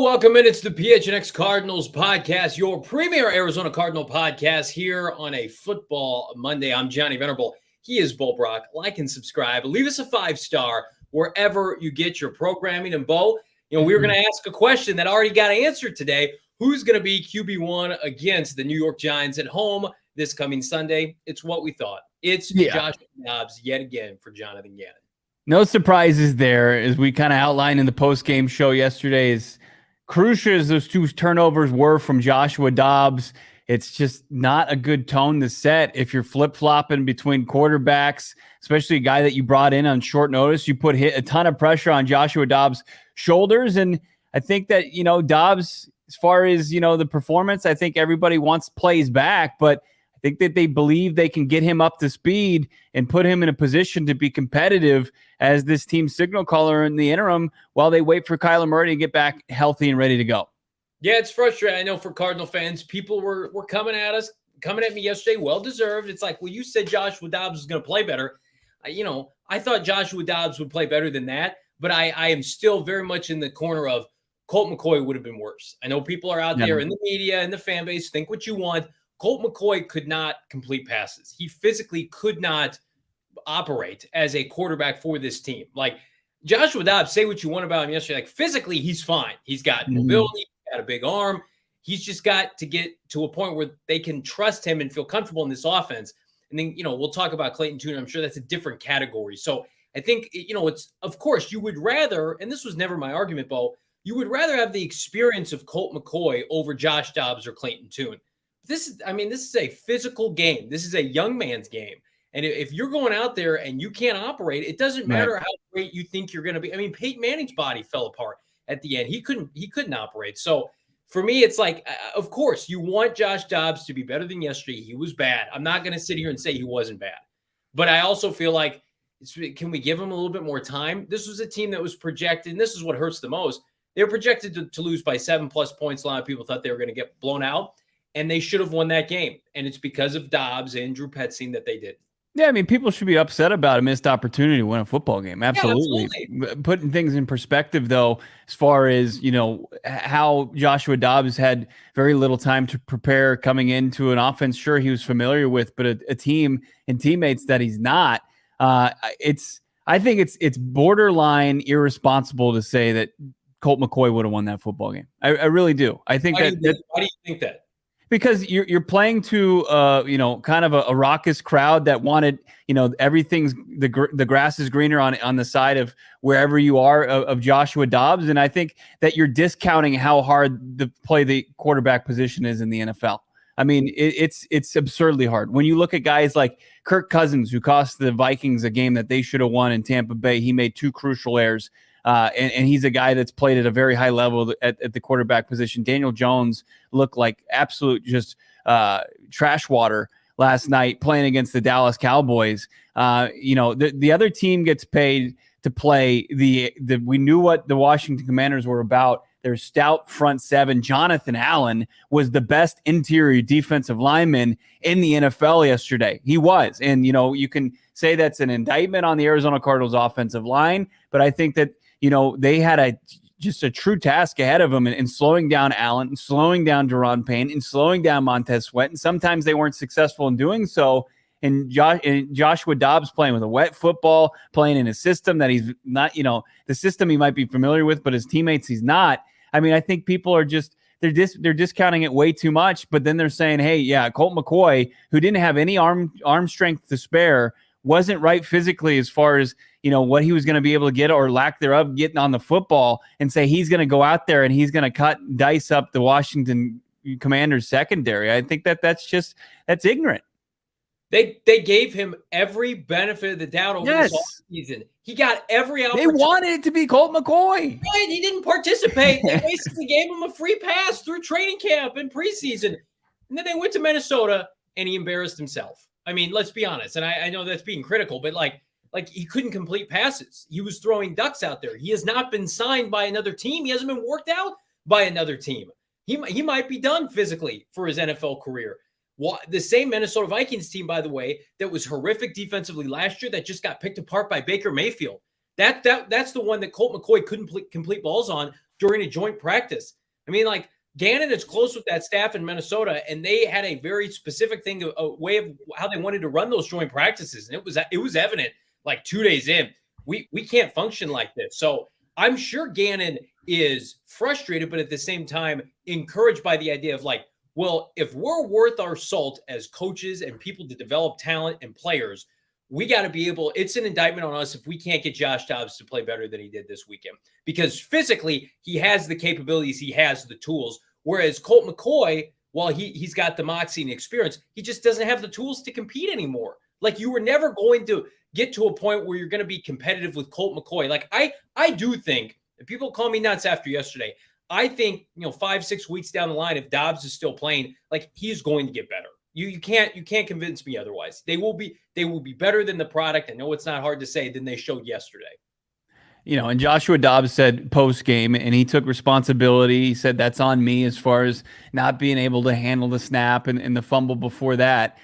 Welcome in. It's the PHNX Cardinals podcast, your premier Arizona Cardinal podcast here on a football Monday. I'm Johnny Venerable. He is Brack. Like and subscribe. Leave us a 5-star wherever you get your programming. And Bo, we were going to ask a question that already got answered today. Who's going to be QB1 against the New York Giants at home this coming Sunday? It's what we thought. It's Josh Dobbs yet again for Jonathan Gannon. No surprises there, as we kind of outlined in the post-game show yesterday. As crucial as those two turnovers were from Joshua Dobbs, it's just not a good tone to set if you're flip-flopping between quarterbacks, especially a guy that you brought in on short notice. You put a ton of pressure on Joshua Dobbs' shoulders, and I think that, Dobbs, as far as, the performance, I think everybody wants plays back, but I think that they believe they can get him up to speed and put him in a position to be competitive as this team's signal caller in the interim while they wait for Kyler Murray to get back healthy and ready to go. Yeah, it's frustrating. I know for Cardinal fans, people were coming at me yesterday, well-deserved. It's like, well, you said Joshua Dobbs was going to play better. I thought Joshua Dobbs would play better than that, but I am still very much in the corner of Colt McCoy would have been worse. I know people are out there in the media and the fan base, think what you want. Colt McCoy could not complete passes. He physically could not operate as a quarterback for this team. Like Joshua Dobbs, say what you want about him yesterday. Like physically, he's fine. He's got mobility, he's got a big arm. He's just got to get to a point where they can trust him and feel comfortable in this offense. And then, we'll talk about Clayton Tune. I'm sure that's a different category. So I think, it's, of course, you would rather, and this was never my argument, Bo, you would rather have the experience of Colt McCoy over Josh Dobbs or Clayton Tune. This is a physical game. This is a young man's game. And if you're going out there and you can't operate, it doesn't matter how great you think you're going to be. I mean, Peyton Manning's body fell apart at the end. He couldn't operate. So for me, it's like, of course, you want Josh Dobbs to be better than yesterday. He was bad. I'm not going to sit here and say he wasn't bad. But I also feel like, can we give him a little bit more time? This was a team that was projected, and this is what hurts the most. They were projected to lose by 7+ points. A lot of people thought they were going to get blown out. And they should have won that game. And it's because of Dobbs and Drew Petzing that they did. Yeah, I mean, people should be upset about a missed opportunity to win a football game. Absolutely. Yeah, absolutely. Putting things in perspective, though, as far as, how Joshua Dobbs had very little time to prepare coming into an offense, sure, he was familiar with, but a team and teammates that he's not. I think it's borderline irresponsible to say that Colt McCoy would have won that football game. I really do. I think why do you think that? Because you're playing to kind of a raucous crowd that wanted, everything's the grass is greener on the side of wherever you are of Joshua Dobbs, and I think that you're discounting how hard the quarterback position is in the NFL. I mean, it's absurdly hard. When you look at guys like Kirk Cousins, who cost the Vikings a game that they should have won in Tampa Bay, he made 2 crucial errors. And he's a guy that's played at a very high level at the quarterback position. Daniel Jones looked like absolute just trash water last night playing against the Dallas Cowboys. The other team gets paid to play we knew what the Washington Commanders were about. Their stout front seven. Jonathan Allen was the best interior defensive lineman in the NFL yesterday. He was. And, you can say that's an indictment on the Arizona Cardinals offensive line, but I think that, they had just a true task ahead of them in slowing down Allen and slowing down Daron Payne and slowing down Montez Sweat. And sometimes they weren't successful in doing so. And Joshua Dobbs playing with a wet football, playing in a system that he's not, the system he might be familiar with, but his teammates he's not. I mean, I think people are they're discounting it way too much. But then they're saying, hey, yeah, Colt McCoy, who didn't have any arm strength to spare, wasn't right physically as far as, what he was going to be able to get or lack thereof getting on the football, and say he's going to go out there and he's going to cut and dice up the Washington Commanders secondary. I think that's ignorant. They gave him every benefit of the doubt over this offseason. He got every opportunity. They wanted it to be Colt McCoy. Right, he didn't participate. They basically gave him a free pass through training camp and preseason. And then they went to Minnesota and he embarrassed himself. I mean, let's be honest. And I know that's being critical, but like he couldn't complete passes. He was throwing ducks out there. He has not been signed by another team. He hasn't been worked out by another team. He might be done physically for his NFL career. The same Minnesota Vikings team, by the way, that was horrific defensively last year that just got picked apart by Baker Mayfield. That's the one that Colt McCoy couldn't complete balls on. during a joint practice. I mean, like, Gannon is close with that staff in Minnesota, and they had a very specific thing, a way of how they wanted to run those joint practices. And it was evident like 2 days in, we can't function like this. So I'm sure Gannon is frustrated, but at the same time encouraged by the idea of like, well, if we're worth our salt as coaches and people to develop talent and players, we got to be able, it's an indictment on us if we can't get Josh Dobbs to play better than he did this weekend, because physically he has the capabilities, he has the tools. Whereas Colt McCoy, while he's got the moxie and experience, he just doesn't have the tools to compete anymore. Like, you were never going to get to a point where you're going to be competitive with Colt McCoy. Like, I do think, and people call me nuts after yesterday, I think, 5-6 weeks down the line, if Dobbs is still playing, like, he's going to get better. You can't convince me otherwise. They will be better than the product. I know it's not hard to say, than they showed yesterday. And Joshua Dobbs said post game, and he took responsibility. He said, that's on me as far as not being able to handle the snap and the fumble before that.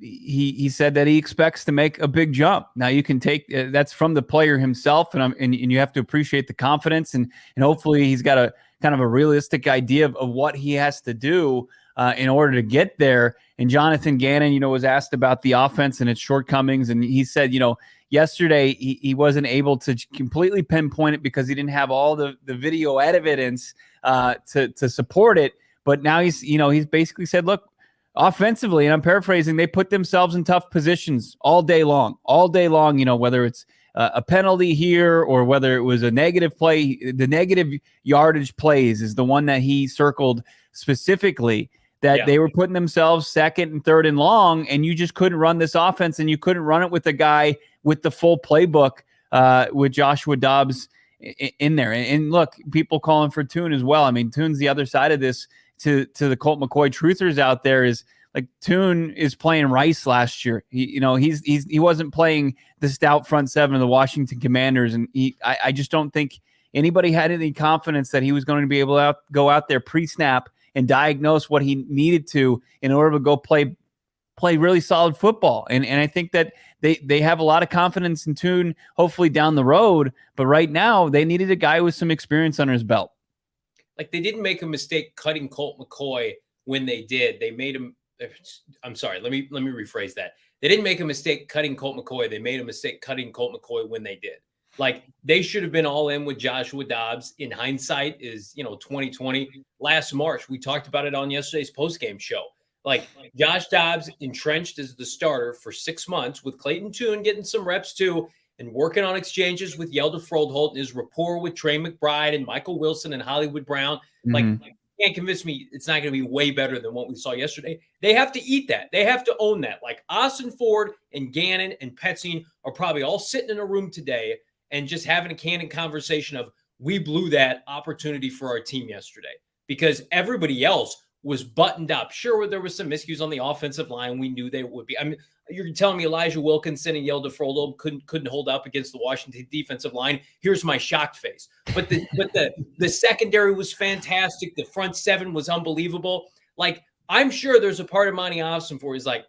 He said that he expects to make a big jump. Now you can take that's from the player himself, and you have to appreciate the confidence, and hopefully he's got a kind of a realistic idea of what he has to do in order to get there. And Jonathan Gannon, was asked about the offense and its shortcomings, and he said, yesterday he wasn't able to completely pinpoint it because he didn't have all the video evidence to support it. But now he's basically said, look, offensively, and I'm paraphrasing, they put themselves in tough positions all day long, whether it's a penalty here or whether it was a negative play. The negative yardage plays is the one that he circled specifically, that they were putting themselves second and third and long, and you just couldn't run this offense, and you couldn't run it with a guy with the full playbook with Joshua Dobbs in there. And look, people calling for Tune as well. I mean, Tune's the other side of this. To the Colt McCoy truthers out there, is like, Tune is playing Rice last year. He wasn't playing the stout front seven of the Washington Commanders, and I just don't think anybody had any confidence that he was going to be able to go out there pre-snap and diagnose what he needed to in order to go play really solid football. And I think that they have a lot of confidence in Tune, hopefully down the road, but right now they needed a guy with some experience under his belt. Like, they didn't make a mistake cutting Colt McCoy when they did. They made him. I'm sorry. Let me rephrase that. They didn't make a mistake cutting Colt McCoy. They made a mistake cutting Colt McCoy when they did. Like, they should have been all in with Joshua Dobbs. In hindsight, is 2020. Last March, we talked about it on yesterday's postgame show. Like, Josh Dobbs entrenched as the starter for 6 months, with Clayton Tune getting some reps too, and working on exchanges with Yelda Froldholt and his rapport with Trey McBride and Michael Wilson and Hollywood Brown. Like, you can't convince me it's not going to be way better than what we saw yesterday. They have to eat that. They have to own that. Like, Austin Ford and Gannon and Petzing are probably all sitting in a room today and just having a candid conversation of, we blew that opportunity for our team yesterday, because everybody else was buttoned up. Sure, there was some miscues on the offensive line. We knew they would be. I mean, you're telling me Elijah Wilkinson and Yelda Froldholt couldn't hold up against the Washington defensive line? Here's my shocked face. But the secondary was fantastic. The front seven was unbelievable. Like, I'm sure there's a part of Monty Austin for he's like,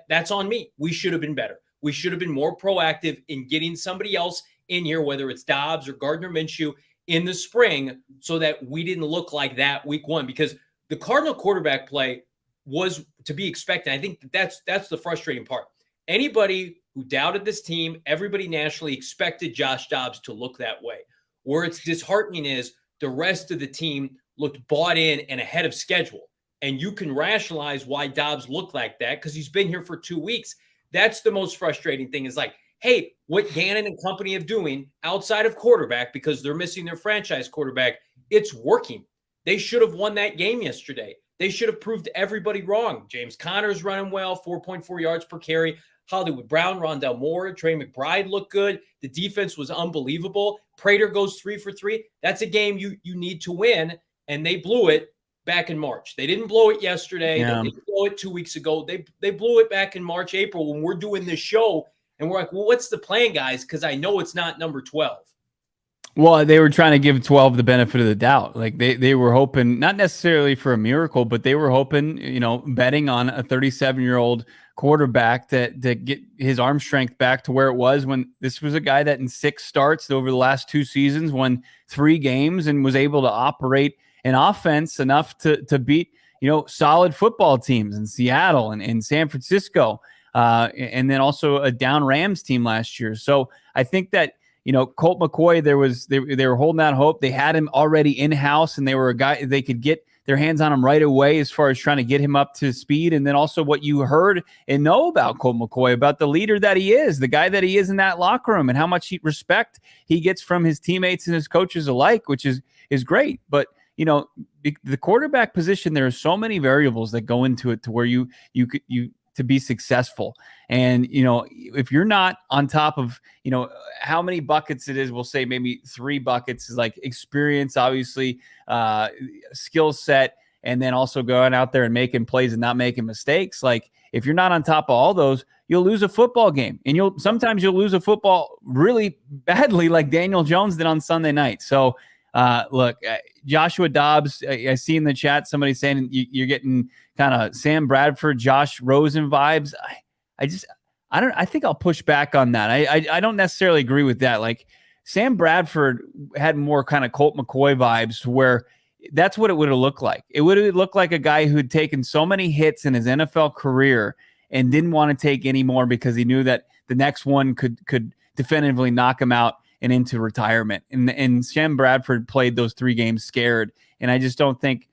that's on me. We should have been better. We should have been more proactive in getting somebody else in here, whether it's Dobbs or Gardner Minshew, in the spring, so that we didn't look like that week one, because the Cardinal quarterback play was to be expected. I think that's the frustrating part. Anybody who doubted this team, everybody nationally expected Josh Dobbs to look that way. Where it's disheartening is the rest of the team looked bought in and ahead of schedule. And you can rationalize why Dobbs looked like that because he's been here for 2 weeks. That's the most frustrating thing, is like, hey, what Gannon and company have doing outside of quarterback, because they're missing their franchise quarterback, it's working. They should have won that game yesterday. They should have proved everybody wrong. James Conner's running well, 4.4 yards per carry. Hollywood Brown, Rondell Moore, Trey McBride looked good. The defense was unbelievable. Prater goes 3 for 3. That's a game you need to win, and they blew it back in March. They didn't blow it yesterday. Yeah. They didn't blow it 2 weeks ago. They blew it back in March, April, when we're doing this show, and we're like, well, what's the plan, guys? Because I know it's not number 12. Well, they were trying to give 12 the benefit of the doubt. Like, they were hoping, not necessarily for a miracle, but they were hoping, betting on a 37-year-old quarterback to get his arm strength back to where it was when this was a guy that in 6 starts over the last 2 seasons won 3 games and was able to operate an offense enough to beat, solid football teams in Seattle and San Francisco, and then also a down Rams team last year. So I think that, Colt McCoy, they were holding out hope. They had him already in-house, and they were a guy they could get their hands on him right away as far as trying to get him up to speed. And then also what you heard and know about Colt McCoy, about the leader that he is, the guy that he is in that locker room, and how much respect he gets from his teammates and his coaches alike, which is great. But, the quarterback position, there are so many variables that go into it to where you to be successful. And, if you're not on top of, how many buckets it is, we'll say maybe 3 buckets is like experience, obviously, skill set, and then also going out there and making plays and not making mistakes. Like if you're not on top of all those, you'll lose a football game, and sometimes you'll lose a football really badly, like Daniel Jones did on Sunday night. So look, Joshua Dobbs, I see in the chat somebody saying you're getting kind of Sam Bradford, Josh Rosen vibes. I think I'll push back on that. I don't necessarily agree with that. Like Sam Bradford had more kind of Colt McCoy vibes, where that's what it would have looked like. It would have looked like a guy who'd taken so many hits in his NFL career and didn't want to take any more because he knew that the next one could definitively knock him out and into retirement. And Sam Bradford played those 3 games scared. And I just don't think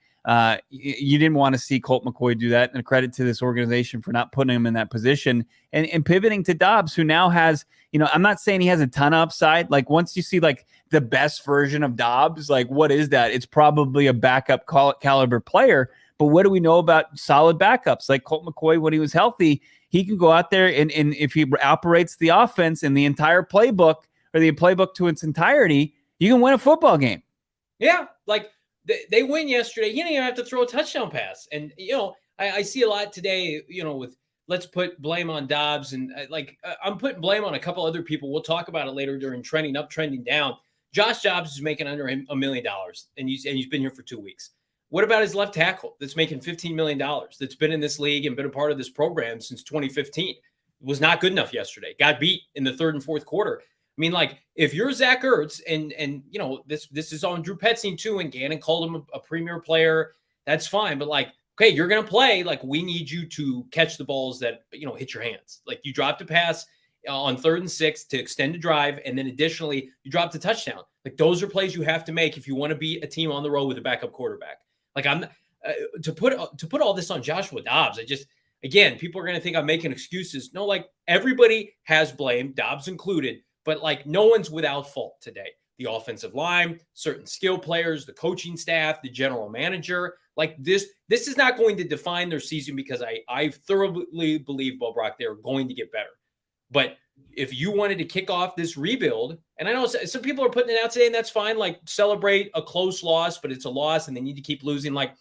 you didn't want to see Colt McCoy do that. And credit to this organization for not putting him in that position and pivoting to Dobbs, who now has, I'm not saying he has a ton of upside. Like once you see like the best version of Dobbs, like what is that? It's probably a backup caliber player. But what do we know about solid backups? Like Colt McCoy, when he was healthy, he can go out there and if he operates the offense and the entire playbook, or the playbook to its entirety, you can win a football game. Yeah, like they win yesterday. You don't even have to throw a touchdown pass. And, I see a lot today, with let's put blame on Dobbs. And I'm putting blame on a couple other people. We'll talk about it later during trending up, trending down. Josh Dobbs is making under $1 million, and he's been here for 2 weeks. What about his left tackle that's making $15 million, that's been in this league and been a part of this program since 2015? Was not good enough yesterday. Got beat in the 3rd and 4th quarter. I mean, like, if you're Zach Ertz and this is on Drew Petzing too, and Gannon called him a premier player, that's fine. But like, okay, you're going to play. Like, we need you to catch the balls that, hit your hands. Like, you dropped a pass on 3rd and 6 to extend a drive, and then additionally, you dropped a touchdown. Like, those are plays you have to make if you want to beat a team on the road with a backup quarterback. Like, I'm to put all this on Joshua Dobbs. Again, people are going to think I'm making excuses. No, like, everybody has blame, Dobbs included. But like, no one's without fault today. The offensive line, certain skill players, the coaching staff, the general manager. Like this is not going to define their season, because I thoroughly believe, Brack, they're going to get better. But if you wanted to kick off this rebuild, and I know some people are putting it out today, and that's fine. Like, celebrate a close loss, but it's a loss, and they need to keep losing. Like,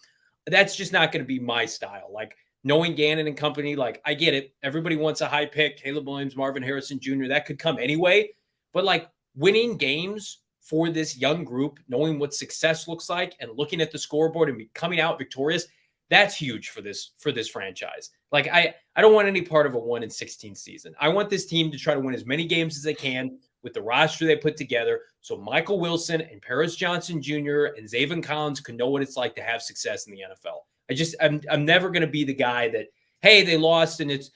that's just not going to be my style. Like, knowing Gannon and company, like, I get it. Everybody wants a high pick, Caleb Williams, Marvin Harrison Jr. That could come anyway. But like, winning games for this young group, knowing what success looks like and looking at the scoreboard and coming out victorious, that's huge for this franchise. Like, I don't want any part of a 1-16 season. I want this team to try to win as many games as they can with the roster they put together, so Michael Wilson and Paris Johnson Jr. and Zaven Collins can know what it's like to have success in the NFL. I'm never going to be the guy that, hey, they lost, and it's,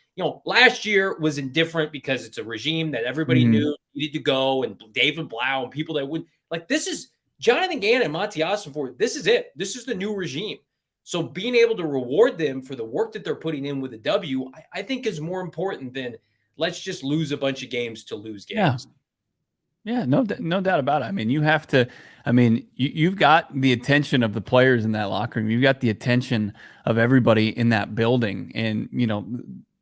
last year was indifferent because it's a regime that everybody knew needed to go, and David Blau and people that wouldn't. Like, this is Jonathan Gannon, Monty Ossenford. This is it. This is the new regime. So being able to reward them for the work that they're putting in with a W, I think is more important than let's just lose a bunch of games to lose games. Yeah, no doubt about it. I mean, you have to. I mean, you've got the attention of the players in that locker room. You've got the attention of everybody in that building, and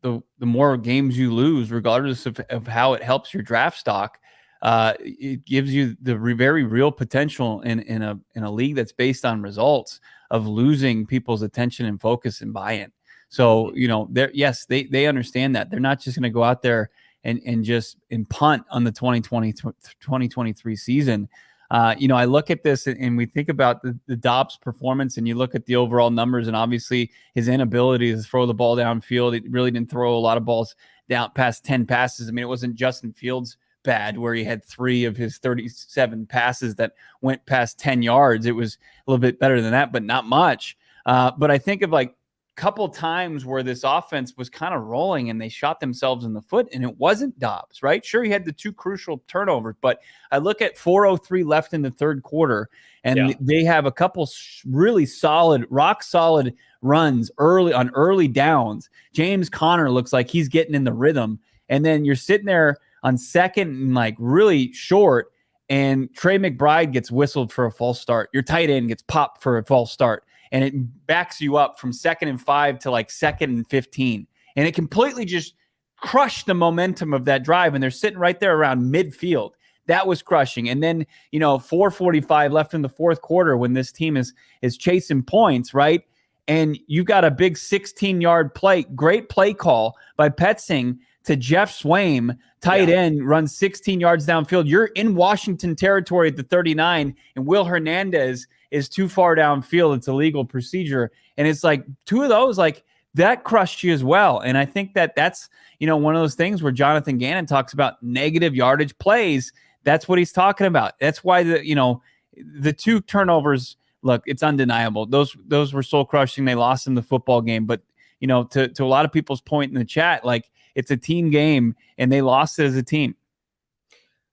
the more games you lose, regardless of how it helps your draft stock, it gives you the very real potential in a league that's based on results of losing people's attention and focus and buy-in. So they understand that. They're not just going to go out there and punt on the 2023 season. I look at this and we think about the Dobbs performance, and you look at the overall numbers, and obviously his inability to throw the ball downfield. He really didn't throw a lot of balls down past 10 passes. I mean, it wasn't Justin Fields bad where he had 3 of his 37 passes that went past 10 yards. It was a little bit better than that, but not much. But I think of like couple times where this offense was kind of rolling and they shot themselves in the foot, and it wasn't Dobbs, right? Sure, he had the 2 crucial turnovers, but I look at 4:03 left in the third quarter, and they have a couple really solid, rock solid runs on early downs. James Conner looks like he's getting in the rhythm, and then you're sitting there on second and like really short, and Trey McBride gets whistled for a false start. Your tight end gets popped for a false start. And it backs you up from 2nd and 5 to like 2nd and 15. And it completely just crushed the momentum of that drive. And they're sitting right there around midfield. That was crushing. And then, 4:45 left in the fourth quarter when this team is chasing points, right? And you've got a big 16-yard play, great play call by Petzing to Jeff Swaim, tight end, runs 16 yards downfield. You're in Washington territory at the 39, and Will Hernandez is too far downfield. It's a legal procedure. And it's like 2 of those, like that crushed you as well. And I think that's, one of those things where Jonathan Gannon talks about negative yardage plays. That's what he's talking about. That's why the 2 turnovers, look, it's undeniable. Those were soul crushing. They lost in the football game. But, to a lot of people's point in the chat, like it's a team game and they lost it as a team.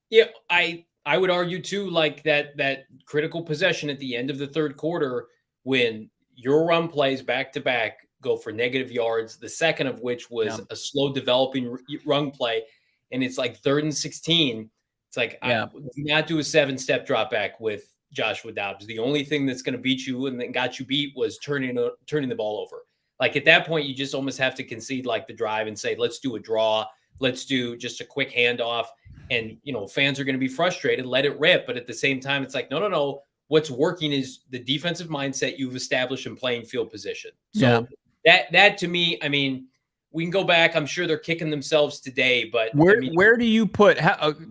Yeah, I would argue too, like that critical possession at the end of the third quarter when your run plays back to back go for negative yards, the second of which was a slow developing run play, and it's like 3rd and 16. It's like, I do not do a 7-step drop back with Joshua Dobbs. The only thing that's going to beat you and then got you beat was turning the ball over. Like at that point, you just almost have to concede like the drive and say, let's do a draw. Let's do just a quick handoff. And, fans are going to be frustrated, let it rip. But at the same time, it's like, no. What's working is the defensive mindset you've established in playing field position. So that to me, I mean, we can go back. I'm sure they're kicking themselves today, but where do you put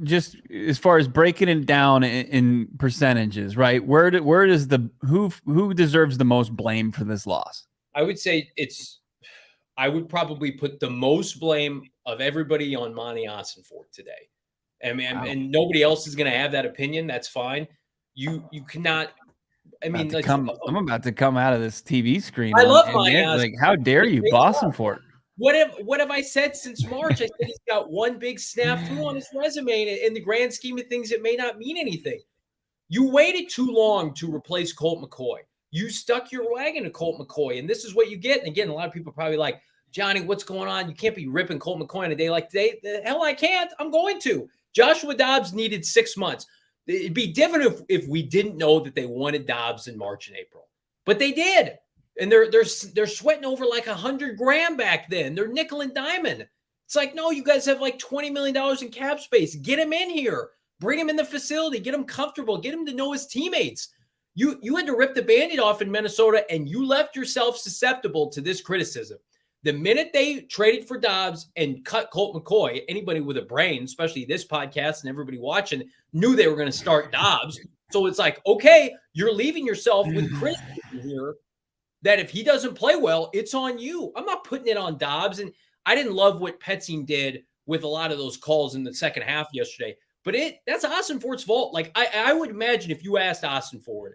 just as far as breaking it down in percentages, right? Where does who deserves the most blame for this loss? I would say I would probably put the most blame of everybody on Monty Ossenfort today. I mean, and nobody else is going to have that opinion. That's fine. You cannot. I mean, I'm about to come out of this TV screen. I love Monty. Like, how dare you, Bossenfort? What have I said since March? I said he's got one big snafu on his resume, and in the grand scheme of things, it may not mean anything. You waited too long to replace Colt McCoy. You stuck your wagon to Colt McCoy, and this is what you get. And again, a lot of people are probably like, Johnny, what's going on? You can't be ripping Colt McCoy on a day like today. The hell I can't. I'm going to. Joshua Dobbs needed 6 months. It'd be different if we didn't know that they wanted Dobbs in March and April, but they did. And they're sweating over like $100,000 back then. They're nickel and diamond. It's like, no, you guys have like $20 million in cap space. Get him in here. Bring him in the facility. Get him comfortable. Get him to know his teammates. You had to rip the Band-Aid off in Minnesota, and you left yourself susceptible to this criticism. The minute they traded for Dobbs and cut Colt McCoy, anybody with a brain, especially this podcast and everybody watching, knew they were going to start Dobbs. So it's like, okay, you're leaving yourself with criticism here that if he doesn't play well, it's on you. I'm not putting it on Dobbs. And I didn't love what Petzing did with a lot of those calls in the second half yesterday. But that's Ossenfort's fault. Like, I would imagine if you asked Ossenfort,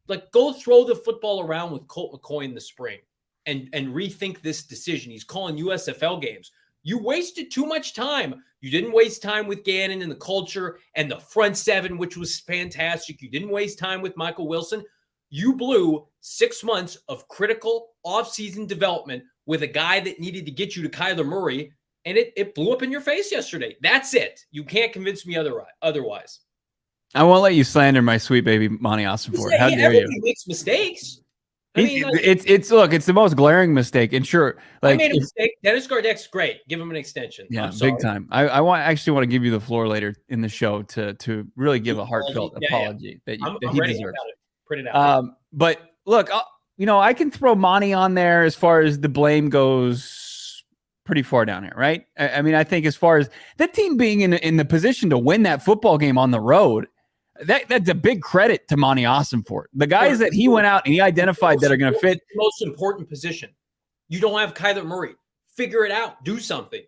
like, go throw the football around with Colt McCoy in the spring and rethink this decision. He's calling USFL games. You wasted too much time. You didn't waste time with Gannon and the culture and the front seven, which was fantastic. You didn't waste time with Michael Wilson. You blew 6 months of critical offseason development with a guy that needed to get you to Kyler Murray, and it blew up in your face yesterday. That's it. You can't convince me otherwise. I won't let you slander my sweet baby Monty Ossenfort. How dare you? He makes mistakes. It's the most glaring mistake. And sure, like, I made a mistake. Dennis Gardeck's great. Give him an extension. Yeah, big time. I actually want to give you the floor later in the show to really give a heartfelt apology that he deserves. Print it out. But look, I can throw Monty on there as far as the blame goes, pretty far down here, right? I mean, I think as far as the team being in the position to win that football game on the road, That's a big credit to Monty Ossenfort. The guys that he went out and he identified that are going to fit. The most important position. You don't have Kyler Murray. Figure it out. Do something.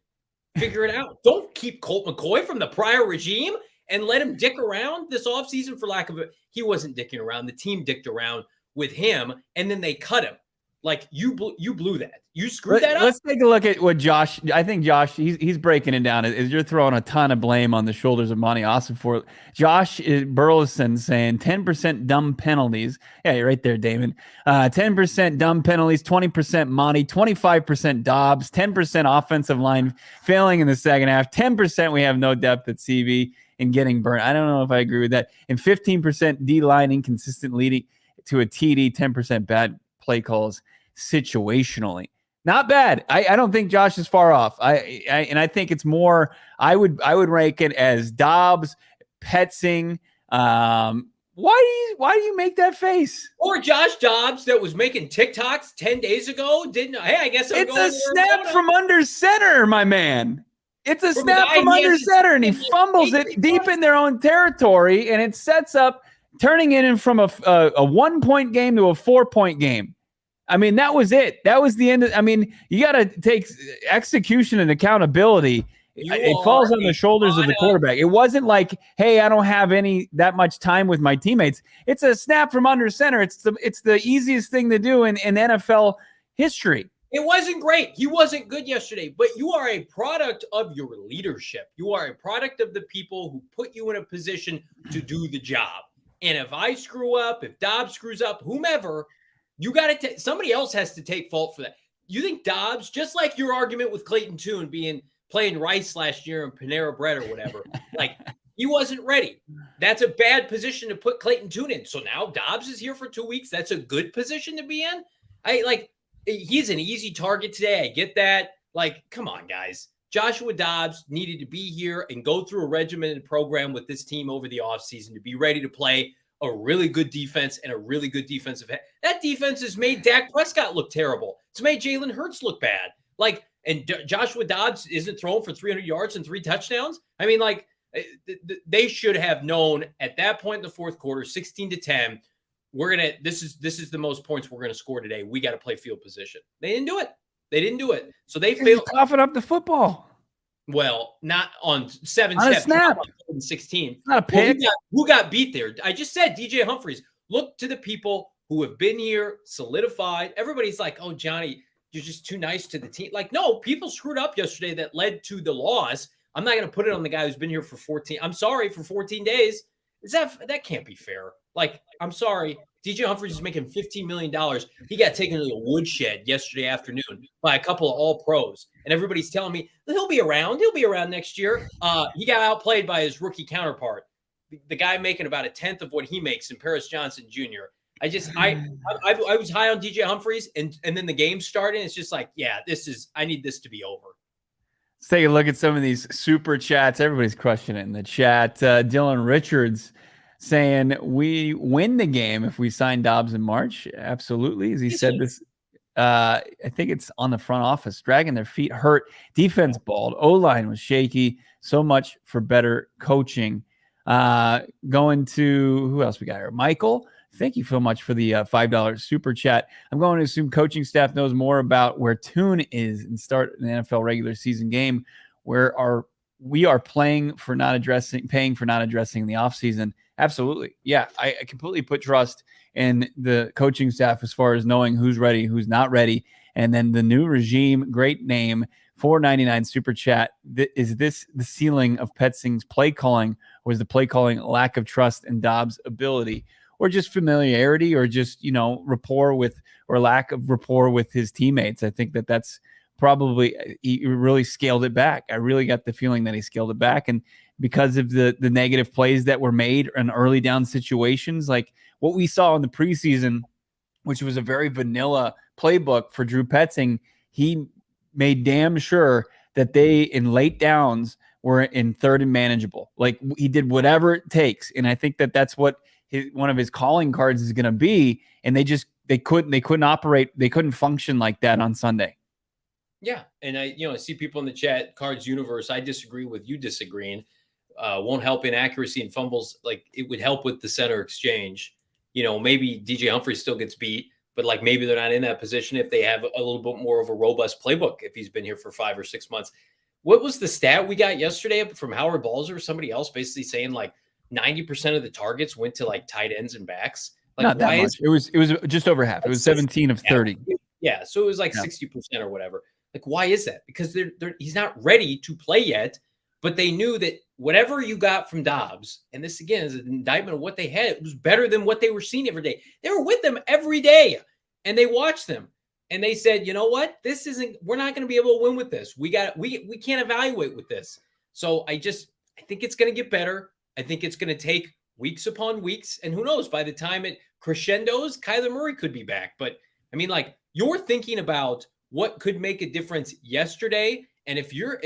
Figure it out. Don't keep Colt McCoy from the prior regime and let him dick around this offseason, for lack of it. He wasn't dicking around. The team dicked around with him, and then they cut him. Like, you blew that. You screwed that up. Let's take a look at what Josh, I think Josh, he's breaking it down. Is you're throwing a ton of blame on the shoulders of Monty Ossenfort. Josh Burleson saying 10% dumb penalties. Yeah, you're right there, Damon. 10% dumb penalties, 20% Monty, 25% Dobbs, 10% offensive line failing in the second half, 10% we have no depth at CB and getting burnt. I don't know if I agree with that. And 15% D-line inconsistent leading to a TD, 10% bad play calls situationally. Not bad. I don't think Josh is far off. I think it's more. I would rank it as Dobbs, Petzing. Why do you make that face? Or Josh Dobbs that was making TikToks 10 days ago didn't. Hey, I guess it's a snap from under center, my man. It's a snap from under center, and he fumbles it deep in their own territory, and it sets up turning it in from a 1-point game to a 4-point game. I mean, that was it. That was the end. You got to take execution and accountability. It falls on the shoulders of the quarterback. It wasn't like, hey, I don't have that much time with my teammates. It's a snap from under center. It's the easiest thing to do in NFL history. It wasn't great. He wasn't good yesterday, but you are a product of your leadership. You are a product of the people who put you in a position to do the job. And if I screw up, if Dobbs screws up, whomever, you got to somebody else has to take fault for that. You think Dobbs, just like your argument with Clayton Tune playing Rice last year in Panera Bread or whatever, like he wasn't ready. That's a bad position to put Clayton Tune in. So now Dobbs is here for 2 weeks. That's a good position to be in. He's an easy target today. I get that. Like, come on, guys. Joshua Dobbs needed to be here and go through a regimented program with this team over the offseason to be ready to play a really good defense and a really good defensive head. That defense has made Dak Prescott look terrible. It's made Jalen Hurts look bad. Joshua Dobbs isn't throwing for 300 yards and 3 touchdowns. They should have known at that point in the fourth quarter, 16-10, this is the most points we're going to score today. We got to play field position. They didn't do it. So they failed. Coughing up the football. Well, not on 7 on steps. A snap. 16. Not a pick. Who got beat there? I just said DJ Humphries. Look to the people who have been here, solidified. Everybody's like, oh, Johnny, you're just too nice to the team. Like, no, people screwed up yesterday that led to the loss. I'm not going to put it on the guy who's been here for 14. I'm sorry, for 14 days. That can't be fair. Like, I'm sorry. DJ Humphries is making $15 million. He got taken to the woodshed yesterday afternoon by a couple of all-pros. And everybody's telling me he'll be around. He'll be around next year. He got outplayed by his rookie counterpart, the guy making about 1/10 of what he makes in Paris Johnson Jr. I was high on DJ Humphries, and then the game started. It's just like, yeah, I need this to be over. Let's take a look at some of these super chats. Everybody's crushing it in the chat. Dylan Richards saying, we win the game if we sign Dobbs in March. Absolutely. As he said this, I think it's on the front office, dragging their feet hurt. Defense balled. O-line was shaky. So much for better coaching. Going to, who else we got here? Michael, thank you so much for the $5 super chat. I'm going to assume coaching staff knows more about where Tune is and start an NFL regular season game where we are paying for not addressing the offseason. Absolutely. Yeah, I completely put trust in the coaching staff as far as knowing who's ready, who's not ready. And then the new regime, great name, $4.99 super chat. Is this the ceiling of Petzing's play calling, or is the play calling lack of trust in Dobbs' ability, or just familiarity, or just, rapport with, or lack of rapport with his teammates? I think that's probably, he really scaled it back. I really got the feeling that he scaled it back. And because of the negative plays that were made in early down situations, like what we saw in the preseason, which was a very vanilla playbook for Drew Petzing, he made damn sure that they, in late downs, were in third and manageable. Like, he did whatever it takes. And I think that's what one of his calling cards is going to be. And they couldn't operate. They couldn't function like that on Sunday. Yeah. And I see people in the chat, Cards Universe, I disagree with you disagreeing. won't help in accuracy and fumbles. Like it would help with the center exchange. Maybe DJ Humphrey still gets beat, but like maybe they're not in that position if they have a little bit more of a robust playbook if he's been here for 5 or 6 months. What was the stat we got yesterday from Howard Balzer or somebody else basically saying like 90% of the targets went to like tight ends and backs? Like, not that much. It was just over half. It was 17 of 30. Yeah, so it was like 60% or whatever. Like, why is that? Because he's not ready to play yet, but they knew that whatever you got from Dobbs, and this again is an indictment of what they had, it was better than what they were seeing every day. They were with them every day, and they watched them, and they said, you know what? We're not going to be able to win with this. We can't evaluate with this. So I think it's going to get better. I think it's going to take weeks upon weeks, and who knows, by the time it crescendos, Kyler Murray could be back. But I mean, like, you're thinking about what could make a difference yesterday. And if your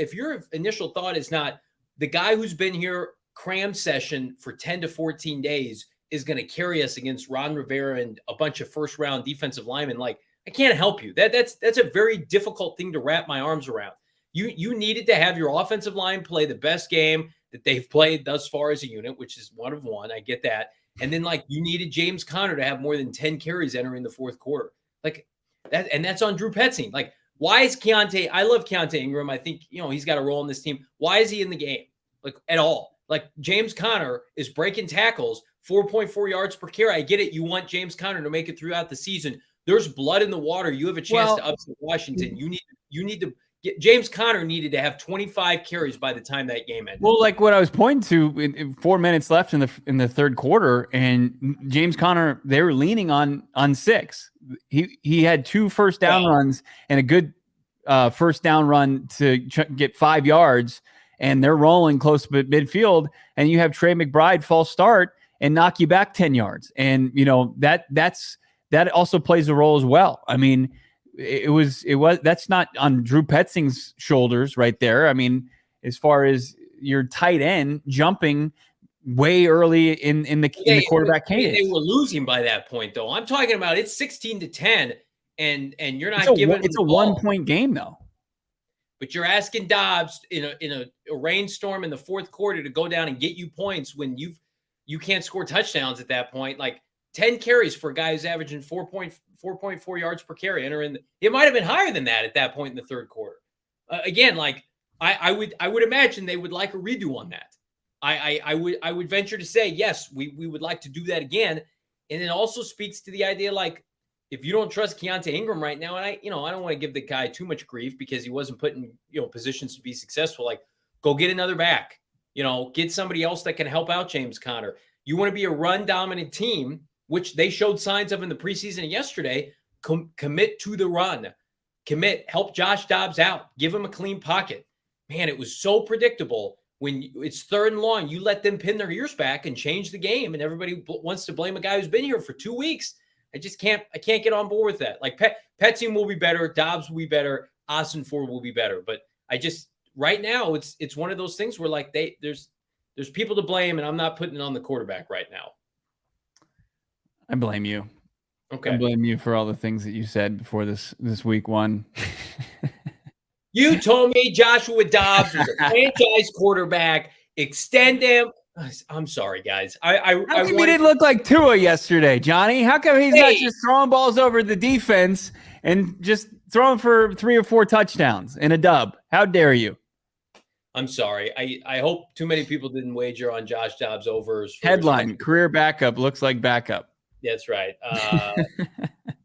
initial thought is not the guy who's been here cram session for 10 to 14 days is going to carry us against Ron Rivera and a bunch of first round defensive linemen, like, I can't help you. That's a very difficult thing to wrap my arms around. You needed to have your offensive line play the best game that they've played thus far as a unit, which is 1 of 1. I get that. And then like you needed James Conner to have more than 10 carries entering the fourth quarter. Like that, and that's on Drew Petzing. Like, why is I love Keontae Ingram. I think, he's got a role in this team. Why is he in the game? Like, at all? Like, James Conner is breaking tackles, 4.4 yards per carry. I get it. You want James Conner to make it throughout the season. There's blood in the water. You have a chance to upset Washington. You need to get James Conner needed to have 25 carries by the time that game ended. Well, like what I was pointing to, in 4 minutes left in the third quarter, and James Conner, they were leaning on 6. He had 2 first down runs and a good first down run to get 5 yards, and they're rolling close to midfield, and you have Trey McBride false start and knock you back 10 yards, and that also plays a role as well. I mean, that's not on Drew Petzing's shoulders right there. I mean, as far as your tight end jumping way early in the quarterback cadence. They were losing by that point, though. I'm talking about it's 16-10, and you're not giving. It's a 1-point game, though. But you're asking Dobbs in a rainstorm in the fourth quarter to go down and get you points when you can't score touchdowns at that point. Like 10 carries for a guy who's averaging 4.4 yards per carry. It might have been higher than that at that point in the third quarter. Again, like I would imagine they would like a redo on that. I would venture to say, yes, we would like to do that again. And it also speaks to the idea, like, if you don't trust Keontae Ingram right now, and I don't want to give the guy too much grief because he wasn't put in, positions to be successful. Like, go get another back, get somebody else that can help out James Conner. You want to be a run dominant team, which they showed signs of in the preseason and yesterday. Commit to the run, help Josh Dobbs out, give him a clean pocket. Man, it was so predictable. When it's 3rd and long, you let them pin their ears back and change the game, and everybody wants to blame a guy who's been here for 2 weeks. I can't get on board with that. Like, Petzing will be better, Dobbs will be better, Ossenford will be better. But right now it's one of those things where like there's people to blame, and I'm not putting it on the quarterback right now. I blame you. Okay. I blame you for all the things that you said before this week 1. You told me Joshua Dobbs was a franchise quarterback. Extend him. I'm sorry, guys. How come he didn't look like Tua yesterday, Johnny? How come he's not just throwing balls over the defense and just throwing for 3 or 4 touchdowns in a dub? How dare you? I'm sorry. I hope too many people didn't wager on Josh Dobbs overs. Headline, career backup looks like backup. That's right.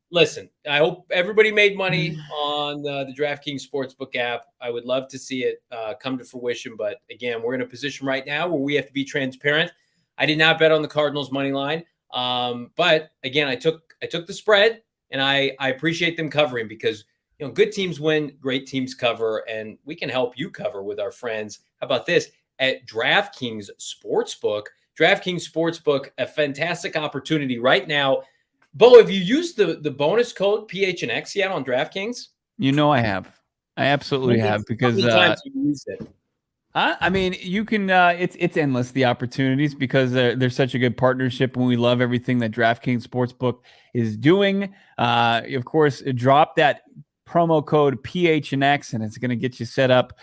Listen, I hope everybody made money on the DraftKings Sportsbook app. I would love to see it come to fruition. But again, we're in a position right now where we have to be transparent. I did not bet on the Cardinals money line. But again, I took the spread, and I appreciate them covering because, good teams win, great teams cover, and we can help you cover with our friends. How about this? At DraftKings Sportsbook. DraftKings Sportsbook, a fantastic opportunity right now. Bo, have you used the bonus code PHNX yet on DraftKings? I have. I absolutely have, because how many times you used it? I mean, you can. It's endless, the opportunities, because they're such a good partnership, and we love everything that DraftKings Sportsbook is doing. Of course, drop that promo code PHNX, and it's going to get you set up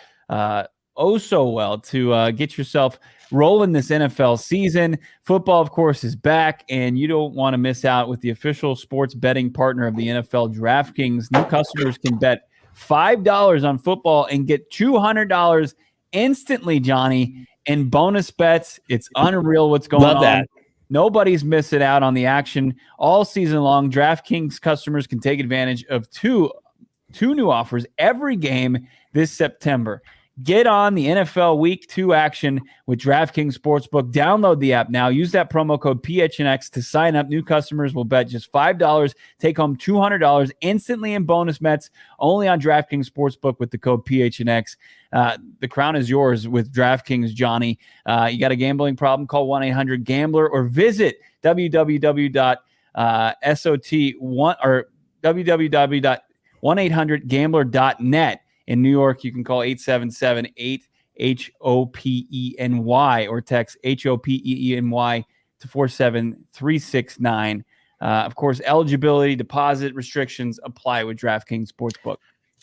oh so well to get yourself rolling this NFL season. Football, of course, is back, and you don't want to miss out with the official sports betting partner of the NFL, DraftKings. New customers can bet $5 on football and get $200 instantly, Johnny, in bonus bets. It's unreal what's going on. Love that. Nobody's missing out on the action all season long. DraftKings customers can take advantage of two new offers every game this September. Get on the NFL Week 2 action with DraftKings Sportsbook. Download the app now. Use that promo code PHNX to sign up. New customers will bet just $5, take home $200 instantly in bonus bets only on DraftKings Sportsbook with the code PHNX. The crown is yours with DraftKings, Johnny. You got a gambling problem? Call 1-800-GAMBLER or visit www.1-800-GAMBLER.net. In New York, you can call 877-8-HOPENY or text HOPENY to 47369. Of course, eligibility, deposit restrictions apply with DraftKings Sportsbook.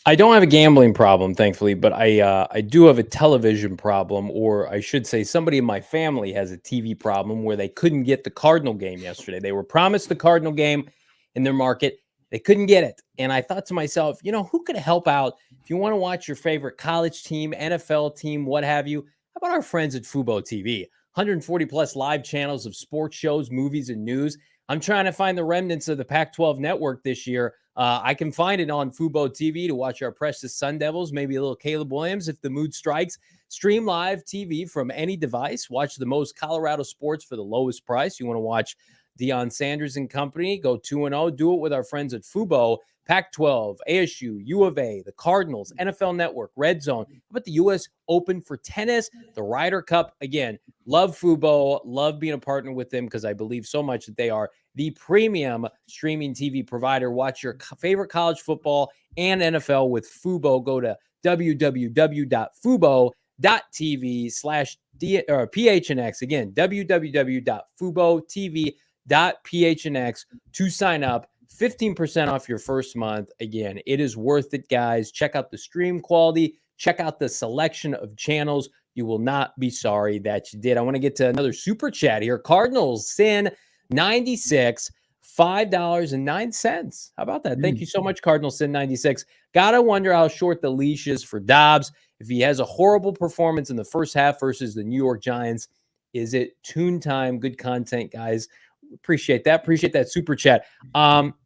I don't have a gambling problem, thankfully, but I do have a television problem, or I should say somebody in my family has a TV problem where they couldn't get the Cardinal game yesterday. They were promised the Cardinal game in their market. They couldn't get it. And I thought to myself, who could help out if you want to watch your favorite college team, NFL team, what have you? How about our friends at Fubo TV? 140 plus live channels of sports shows, movies, and news. I'm trying to find the remnants of the Pac-12 network this year. I can find it on Fubo TV to watch our precious Sun Devils, maybe a little Caleb Williams if the mood strikes. Stream live TV from any device. Watch the most Colorado sports for the lowest price. You want to watch Deion Sanders and company, go 2-0. Do it with our friends at Fubo, Pac-12, ASU, U of A, the Cardinals, NFL Network, Red Zone. How about the U.S. Open for tennis, the Ryder Cup? Again, love Fubo, love being a partner with them because I believe so much that they are the premium streaming TV provider. Watch your favorite college football and NFL with Fubo. Go to www.fubo.tv/PHNX. Again, www.fubotv.phnx to sign up. 15% off your first month. Again, it is worth it, guys. Check out the stream quality. Check out the selection of channels. You will not be sorry that you did. I want to get to another super chat here. Cardinals, Sin 96, $5.09. How about that? Thank you so much, Cardinals, Sin 96. Gotta wonder how short the leash is for Dobbs. If he has a horrible performance in the first half versus the New York Giants, is it tune time? Good content, guys. Appreciate that. Appreciate that super chat.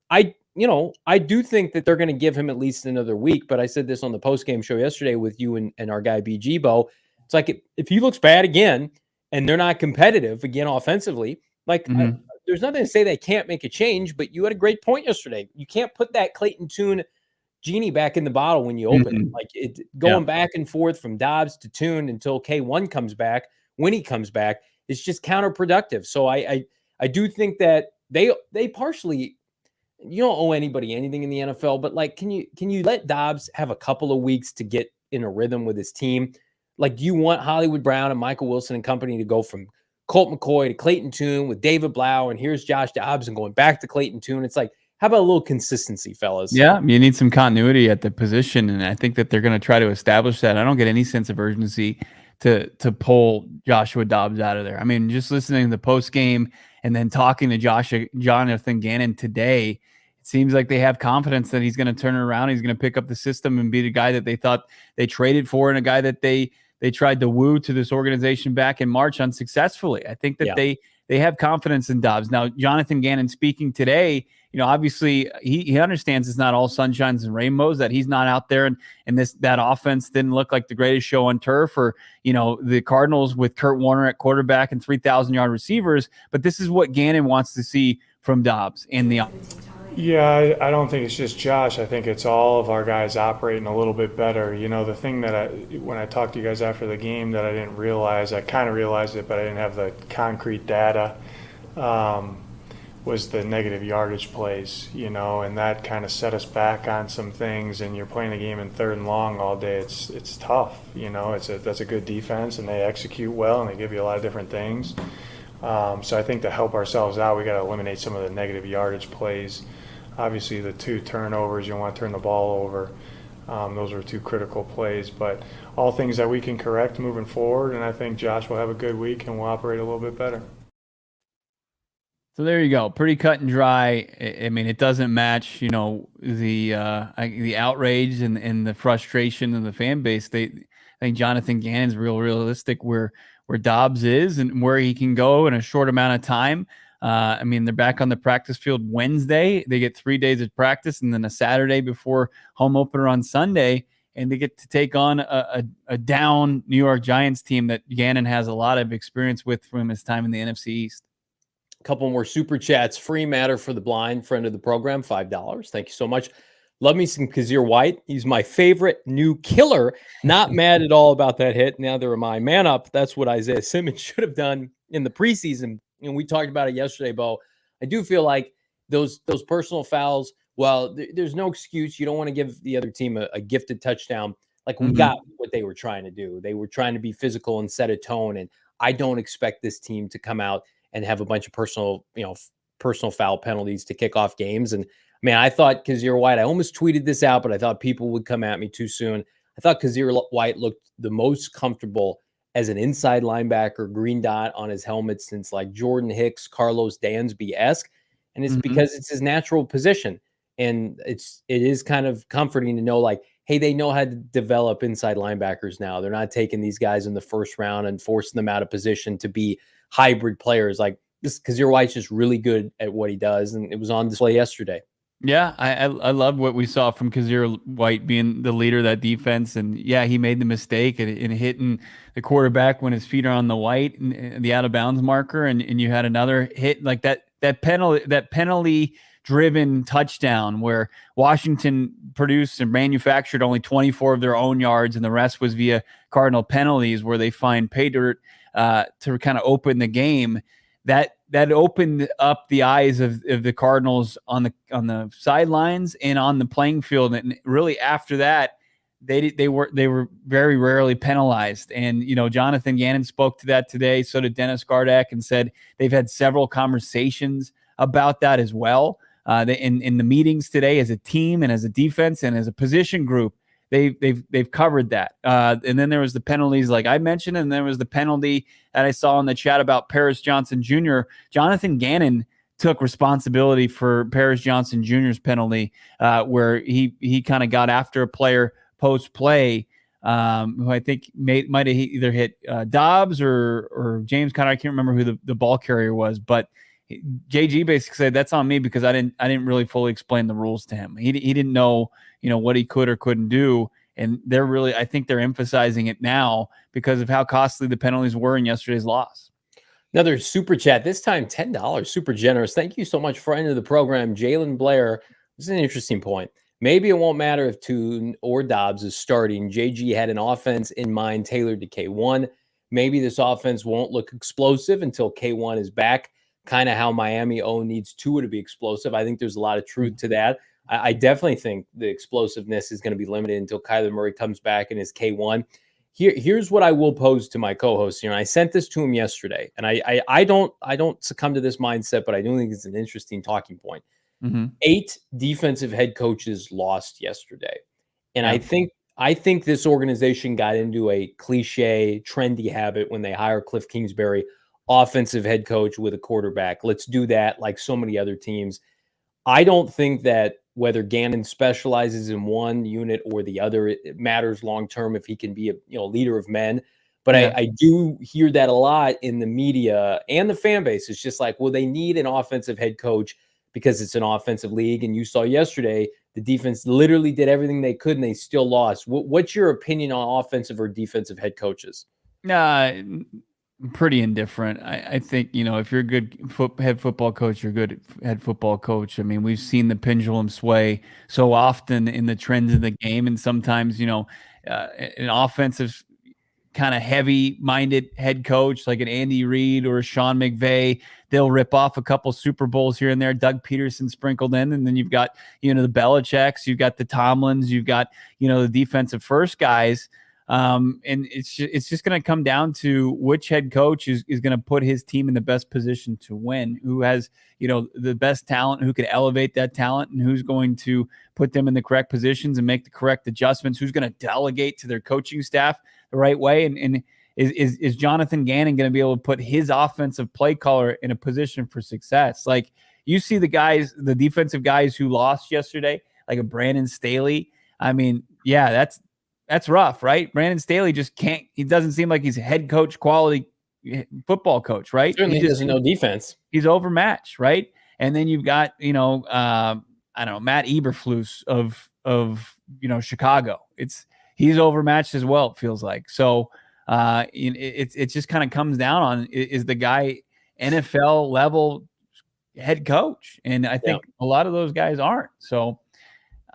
I do think that they're going to give him at least another week, but I said this on the post-game show yesterday with you and our guy BG Bo. It's like if he looks bad again and they're not competitive again offensively, there's nothing to say they can't make a change, but you had a great point yesterday. You can't put that Clayton Tune genie back in the bottle when you open it. Going back and forth from Dobbs to Tune until K1 comes back, when he comes back, it's just counterproductive. So I do think that they partially, you don't owe anybody anything in the NFL, but can you let Dobbs have a couple of weeks to get in a rhythm with his team? Do you want Hollywood Brown and Michael Wilson and company to go from Colt McCoy to Clayton Tune with David Blau, and here's Josh Dobbs and going back to Clayton Tune? It's how about a little consistency, fellas? Yeah, you need some continuity at the position, and I think that they're going to try to establish that. I don't get any sense of urgency to pull Joshua Dobbs out of there. I mean, just listening to the post game and then talking to Jonathan Gannon today, it seems like they have confidence that he's going to turn it around. He's going to pick up the system and be the guy that they thought they traded for, and a guy that they tried to woo to this organization back in March unsuccessfully. I think that they have confidence in Dobbs. Now, Jonathan Gannon speaking today, obviously he understands it's not all sunshines and rainbows, that he's not out there and that offense didn't look like the greatest show on turf, or, the Cardinals with Kurt Warner at quarterback and 3,000-yard receivers. But this is what Gannon wants to see from Dobbs in the offense. Yeah, I don't think it's just Josh. I think it's all of our guys operating a little bit better. The thing that when I talked to you guys after the game that I didn't realize, I kind of realized it, but I didn't have the concrete data, was the negative yardage plays, and that kind of set us back on some things. And you're playing a game in 3rd and long all day. It's tough, that's a good defense, and they execute well, and they give you a lot of different things. So I think to help ourselves out, we got to eliminate some of the negative yardage plays. Obviously, the 2 turnovers, you don't want to turn the ball over. Those were two critical plays, but all things that we can correct moving forward, and I think Josh will have a good week and will operate a little bit better. So there you go. Pretty cut and dry. I mean, it doesn't match, the outrage and the frustration of the fan base. I think Jonathan Gannon's realistic where Dobbs is and where he can go in a short amount of time. I mean, they're back on the practice field Wednesday. They get 3 days of practice and then a Saturday before home opener on Sunday. And they get to take on a down New York Giants team that Gannon has a lot of experience with from his time in the NFC East. Couple more super chats. Free matter for the blind, friend of the program, $5. Thank you so much. Love me some Kazir White. He's my favorite new killer. Not mad at all about that hit. Neither am I. Man up. That's what Isaiah Simmons should have done in the preseason. And we talked about it yesterday, Bo. I do feel like those personal fouls, well, there's no excuse. You don't want to give the other team a gifted touchdown. Like we got what they were trying to do. They were trying to be physical and set a tone. And I don't expect this team to come out and have a bunch of personal foul penalties to kick off games. And man, I thought Kazir White, I almost tweeted this out, but I thought people would come at me too soon. I thought Kazir White looked the most comfortable as an inside linebacker, green dot on his helmet since like Jordan Hicks, Carlos Dansby-esque. And it's because it's his natural position. And it is kind of comforting to know like, hey, they know how to develop inside linebackers now. They're not taking these guys in the first round and forcing them out of position to be hybrid players. Like this, Kazir White's just really good at what he does, and it was on display yesterday. Yeah, I love what we saw from Kazir White being the leader of that defense, and yeah, he made the mistake in hitting the quarterback when his feet are on the white and the out of bounds marker, and you had another hit like that penalty driven touchdown where Washington produced and manufactured only 24 of their own yards, and the rest was via Cardinal penalties where they find pay dirt to kind of open the game. That opened up the eyes of the Cardinals on the sidelines and on the playing field. And really after that, they were very rarely penalized. And, Jonathan Gannon spoke to that today. So did Dennis Gardeck, and said they've had several conversations about that as well. In the meetings today as a team and as a defense and as a position group, they've covered that. And then there was the penalties like I mentioned, and there was the penalty that I saw in the chat about Paris Johnson Jr. Jonathan Gannon took responsibility for Paris Johnson Jr.'s penalty, where he kind of got after a player post play, who I think might have either hit Dobbs or James Conner. I can't remember who the ball carrier was, but JG basically said that's on me because I didn't really fully explain the rules to him. He didn't know what he could or couldn't do, and I think they're emphasizing it now because of how costly the penalties were in yesterday's loss. Another super chat, this time $10, super generous. Thank you so much, friend of the program, Jalen Blair. This is an interesting point. Maybe it won't matter if Tune or Dobbs is starting. JG had an offense in mind tailored to K1. Maybe this offense won't look explosive until K1 is back. Kind of how Miami needs Tua to be explosive. I think there's a lot of truth to that. I definitely think the explosiveness is going to be limited until Kyler Murray comes back and is K1. Here's what I will pose to my co-host here. And I sent this to him yesterday. And I don't succumb to this mindset, but I do think it's an interesting talking point. 8 defensive head coaches lost yesterday. And I think this organization got into a cliche, trendy habit when they hire Cliff Kingsbury, offensive head coach with a quarterback. Let's do that like so many other teams. I don't think that whether Gannon specializes in one unit or the other, it matters long-term if he can be a leader of men. But yeah. I do hear that a lot in the media and the fan base. It's just like, well, they need an offensive head coach because it's an offensive league. And you saw yesterday, the defense literally did everything they could and they still lost. What's your opinion on offensive or defensive head coaches? Pretty indifferent. I think, if you're a good head football coach, you're a good head football coach. I mean, we've seen the pendulum sway so often in the trends of the game. And sometimes, an offensive kind of heavy-minded head coach like an Andy Reid or a Sean McVay, they'll rip off a couple Super Bowls here and there, Doug Peterson sprinkled in. And then you've got, the Belichicks, you've got the Tomlins, you've got, the defensive first guys. And it's just going to come down to which head coach is going to put his team in the best position to win, who has, the best talent, who can elevate that talent, and who's going to put them in the correct positions and make the correct adjustments, who's going to delegate to their coaching staff the right way. And is Jonathan Gannon going to be able to put his offensive play caller in a position for success? Like, you see the defensive guys who lost yesterday, like a Brandon Staley. I mean, yeah, that's rough, right? Brandon Staley just can't. He doesn't seem like he's a head coach quality football coach, right? Certainly he doesn't know defense. He's overmatched, right? And then you've got I don't know, Matt Eberflus of Chicago. He's overmatched as well. It feels like so. It just kind of comes down on is the guy NFL level head coach, and I think a lot of those guys aren't. So.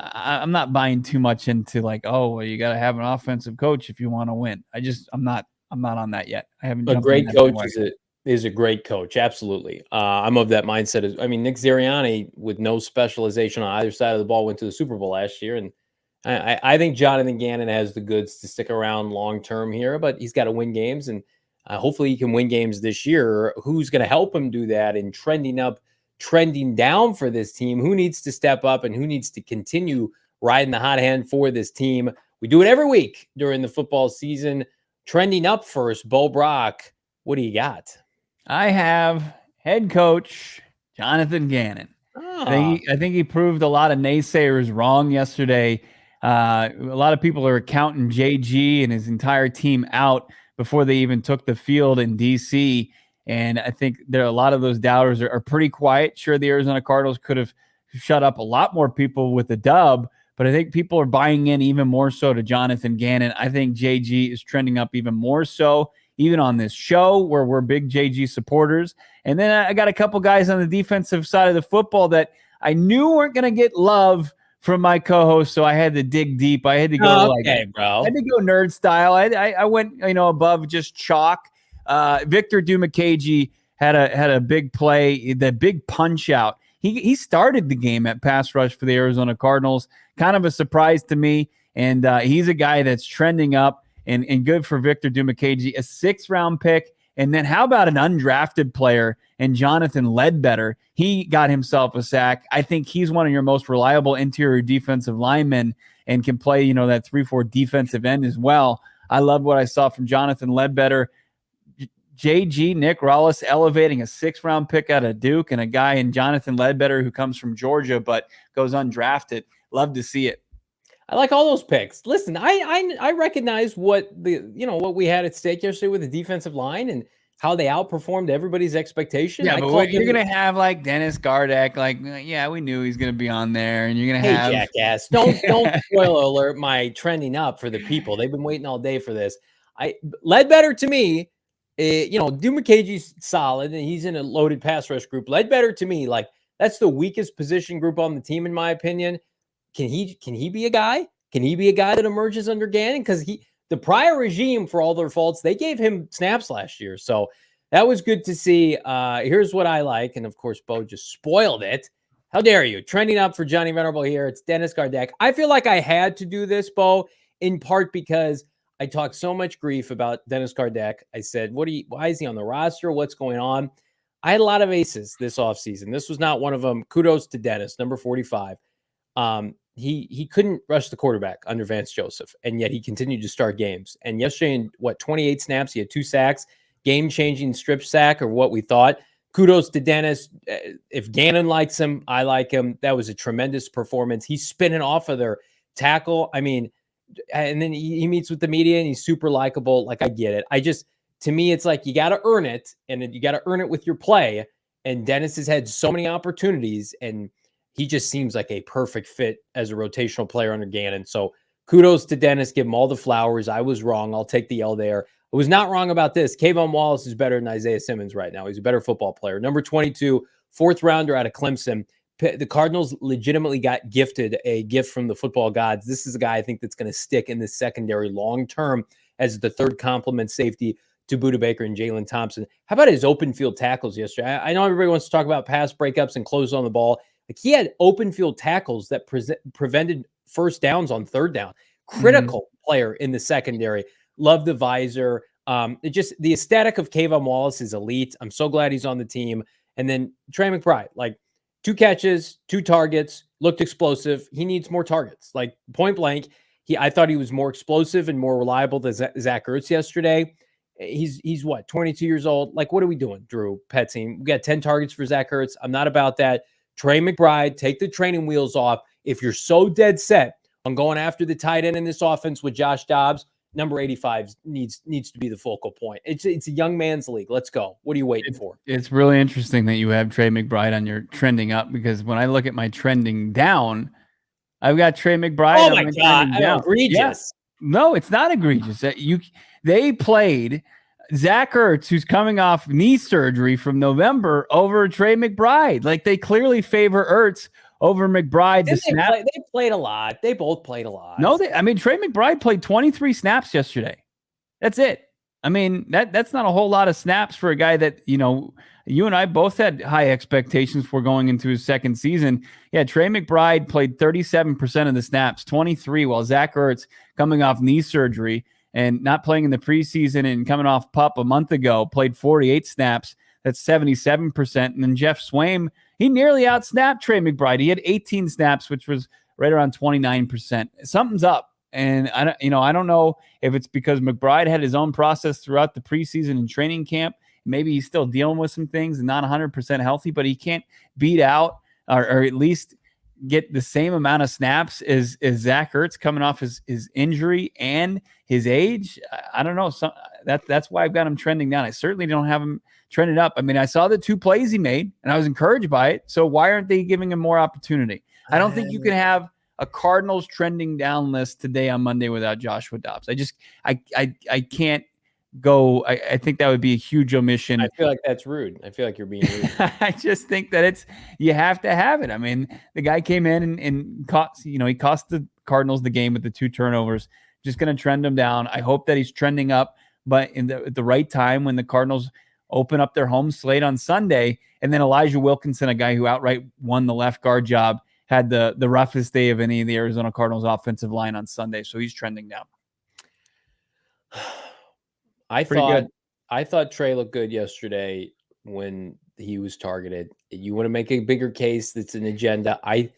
I'm not buying too much into like, oh, well, you got to have an offensive coach if you want to win. I'm not on that yet. I haven't. A great coach is a great coach. Absolutely. I'm of that mindset. Nick Sirianni, with no specialization on either side of the ball, went to the Super Bowl last year. And I think Jonathan Gannon has the goods to stick around long-term here, but he's got to win games, and hopefully he can win games this year. Who's going to help him do that and trending down for this team? Who needs to step up and who needs to continue riding the hot hand for this team? We do it every week during the football season. Trending up first, Bo Brack, what do you got? I have head coach Jonathan Gannon. I think he proved a lot of naysayers wrong yesterday. A lot of people are counting JG and his entire team out before they even took the field in D.C., and I think there are a lot of those doubters are pretty quiet. Sure, the Arizona Cardinals could have shut up a lot more people with the dub, but I think people are buying in even more so to Jonathan Gannon. I think JG is trending up even more so, even on this show where we're big JG supporters. And then I got a couple guys on the defensive side of the football that I knew weren't going to get love from my co-host, so I had to dig deep. I had to go I had to go nerd style. I went above just chalk. Victor Dumakaji had a big play, the big punch out. He started the game at pass rush for the Arizona Cardinals. Kind of a surprise to me. And he's a guy that's trending up and good for Victor Dumakaji, a 6th-round pick. And then how about an undrafted player and Jonathan Ledbetter? He got himself a sack. I think he's one of your most reliable interior defensive linemen and can play, that 3-4 defensive end as well. I love what I saw from Jonathan Ledbetter. JG, Nick Rollis elevating a 6th-round pick out of Duke and a guy in Jonathan Ledbetter who comes from Georgia but goes undrafted. Love to see it. I like all those picks. Listen, I recognize what we had at stake yesterday with the defensive line and how they outperformed everybody's expectation. Yeah, but you're going to have like Dennis Gardeck, we knew he's going to be on there, and you're going to have jackass. Don't spoiler alert my trending up for the people. They've been waiting all day for this. Ledbetter to me. Dumakaji's solid, and he's in a loaded pass rush group. Ledbetter to me, that's the weakest position group on the team, in my opinion. Can he be a guy? Can he be a guy that emerges under Gannon? Because the prior regime, for all their faults, they gave him snaps last year. So that was good to see. Here's what I like. And of course, Bo just spoiled it. How dare you? Trending up for Johnny Venerable here. It's Dennis Gardeck. I feel like I had to do this, Bo, in part because I talked so much grief about Dennis Gardeck. I said, why is he on the roster? What's going on? I had a lot of aces this offseason. This was not one of them. Kudos to Dennis, number 45. He couldn't rush the quarterback under Vance Joseph, and yet he continued to start games. And yesterday, in 28 snaps, he had 2 sacks, game-changing strip sack, or what we thought. Kudos to Dennis. If Gannon likes him, I like him. That was a tremendous performance. He's spinning off of their tackle. And then he meets with the media and he's super likable. I get it. To me, it's like you got to earn it, and you got to earn it with your play. And Dennis has had so many opportunities, and he just seems like a perfect fit as a rotational player under Gannon. So kudos to Dennis. Give him all the flowers. I was wrong. I'll take the L there. I was not wrong about this. Kayvon Wallace is better than Isaiah Simmons right now. He's a better football player. Number 22, 4th rounder out of Clemson. The Cardinals legitimately got gifted a gift from the football gods. This is a guy I think that's going to stick in the secondary long-term as the 3rd complement safety to Budda Baker and Jalen Thompson. How about his open field tackles yesterday? I know everybody wants to talk about pass breakups and close on the ball. He had open field tackles that prevented first downs on 3rd down. critical player in the secondary. Love the visor. The aesthetic of Kayvon Wallace is elite. I'm so glad he's on the team. And then Trey McBride, like 2 catches, 2 targets, looked explosive. He needs more targets. Like point blank, I thought he was more explosive and more reliable than Zach Ertz yesterday. He's what, 22 years old? Like, what are we doing, Drew, pet team? We got 10 targets for Zach Ertz. I'm not about that. Trey McBride, take the training wheels off. If you're so dead set on going after the tight end in this offense with Josh Dobbs, number 85 needs to be the focal point. It's a young man's league. Let's go. What are you waiting for? It's really interesting that you have Trey McBride on your trending up, because when I look at my trending down, I've got Trey McBride. Oh my God, egregious. Yeah. No, it's not egregious. They played Zach Ertz, who's coming off knee surgery from November, over Trey McBride. Like, they clearly favor Ertz over McBride. They played a lot. They both played a lot. No, Trey McBride played 23 snaps yesterday. That's it. I mean, that's not a whole lot of snaps for a guy that, you and I both had high expectations for going into his second season. Yeah, Trey McBride played 37% of the snaps, 23, while Zach Ertz, coming off knee surgery and not playing in the preseason and coming off PUP a month ago, played 48 snaps. That's 77%. And then Jeff Swaim, he nearly outsnapped Trey McBride. He had 18 snaps, which was right around 29%. Something's up. And I don't know if it's because McBride had his own process throughout the preseason and training camp. Maybe he's still dealing with some things and not 100% healthy, but he can't beat out or at least get the same amount of snaps as Zach Ertz coming off his injury and his age. I don't know. That's why I've got him trending down. I certainly don't have him trended up. I mean, I saw the 2 plays he made and I was encouraged by it. So why aren't they giving him more opportunity? I don't think you can have a Cardinals trending down list today on Monday without Joshua Dobbs. I can't go. I think that would be a huge omission. I feel like that's rude. I feel like you're being rude. I just think that you have to have it. I mean, the guy came in and he cost the Cardinals the game with the 2 turnovers. Just going to trend him down. I hope that he's trending up, but at the right time when the Cardinals open up their home slate on Sunday. And then Elijah Wilkinson, a guy who outright won the left guard job, had the roughest day of any of the Arizona Cardinals offensive line on Sunday. So he's trending down. I thought Trey looked good yesterday when he was targeted. You want to make a bigger case that's an agenda. I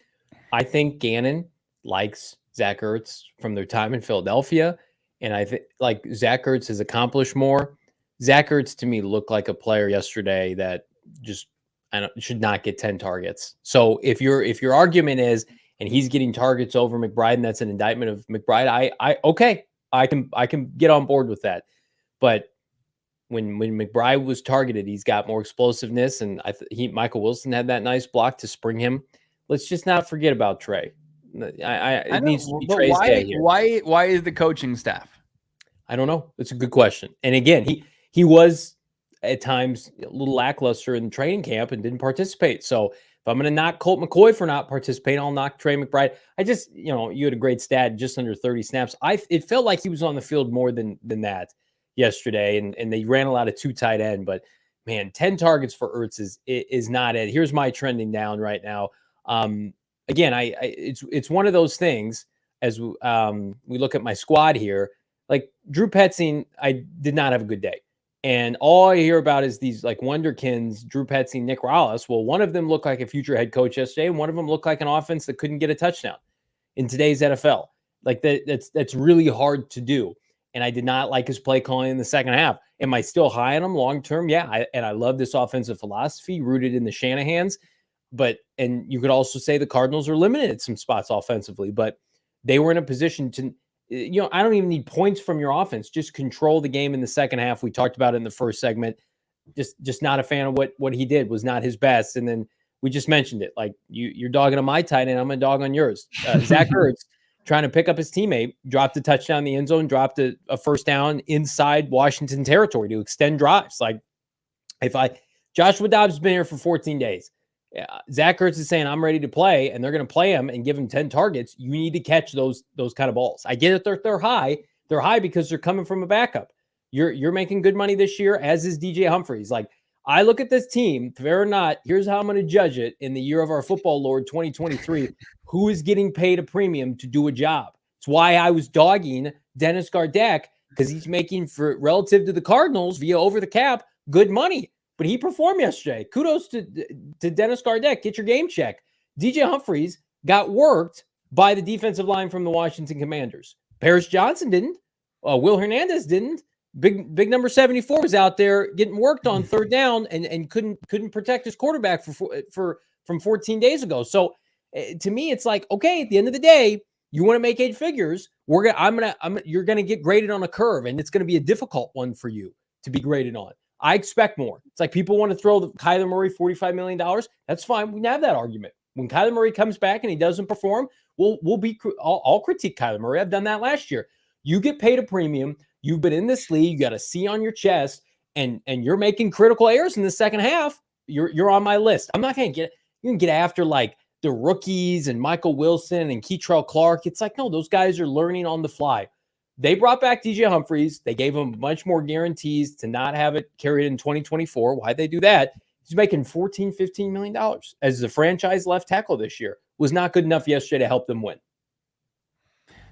think Gannon likes Zach Ertz from their time in Philadelphia. And I think like Zach Ertz has accomplished more. Zach Ertz to me looked like a player yesterday that just should not get 10 targets. So if your argument is, and he's getting targets over McBride, and that's an indictment of McBride, I can get on board with that. But when McBride was targeted, he's got more explosiveness, and Michael Wilson had that nice block to spring him. Let's just not forget about Trey. It needs to be Trey's day here. Why is the coaching staff? I don't know. It's a good question. And again, he was at times a little lackluster in training camp and didn't participate. So if I'm going to knock Colt McCoy for not participating, I'll knock Trey McBride. I just, you had a great stat, just under 30 snaps. It felt like he was on the field more than that yesterday, and they ran a lot of 2 tight end. But man, 10 targets for Ertz is not it. Here's my trending down right now. Again, it's one of those things as we look at my squad here. Like Drew Petzing, I did not have a good day. And all I hear about is these like wonderkins, Drew Petzing, Nick Rallis. Well, one of them looked like a future head coach yesterday, and one of them looked like an offense that couldn't get a touchdown in today's NFL. Like that's really hard to do. And I did not like his play calling in the second half. Am I still high on him long term? Yeah. I love this offensive philosophy rooted in the Shanahans. And you could also say the Cardinals are limited at some spots offensively, but they were in a position to, I don't even need points from your offense. Just control the game in the second half. We talked about it in the first segment. Just not a fan of what he did. Was not his best. And then we just mentioned it. Like you're dogging on my tight end, I'm a dog on yours. Zach Ertz trying to pick up his teammate, dropped a touchdown in the end zone, dropped a first down inside Washington territory to extend drives. Like Joshua Dobbs has been here for 14 days. Zach Ertz is saying, I'm ready to play, and they're going to play him and give him 10 targets. You need to catch those kind of balls. I get it. They're high. They're high because they're coming from a backup. You're making good money this year, as is DJ Humphries. Like, I look at this team, fair or not, here's how I'm going to judge it in the year of our football Lord 2023. Who is getting paid a premium to do a job? It's why I was dogging Dennis Gardeck, because he's making, for relative to the Cardinals via over the cap, good money. But he performed yesterday. Kudos to Dennis Gardeck. Get your game check. DJ Humphries got worked by the defensive line from the Washington Commanders. Paris Johnson didn't. Will Hernandez didn't. Big number 74 was out there getting worked on third down and couldn't protect his quarterback from 14 days ago. So to me, it's like, okay, at the end of the day, you want to make 8 figures. You're gonna get graded on a curve, and it's gonna be a difficult one for you to be graded on. I expect more. It's like people want to throw Kyler Murray $45 million. That's fine. We can have that argument. When Kyler Murray comes back and he doesn't perform, I'll critique Kyler Murray. I've done that last year. You get paid a premium. You've been in this league. You got a C on your chest, and you're making critical errors in the second half. You're on my list. I'm not going to you can get after like the rookies and Michael Wilson and Keitrell Clark. It's like, no, those guys are learning on the fly. They brought back DJ Humphries. They gave him much more guarantees to not have it carried in 2024. Why'd they do that? He's making $14-15 million as the franchise left tackle this year. Was not good enough yesterday to help them win.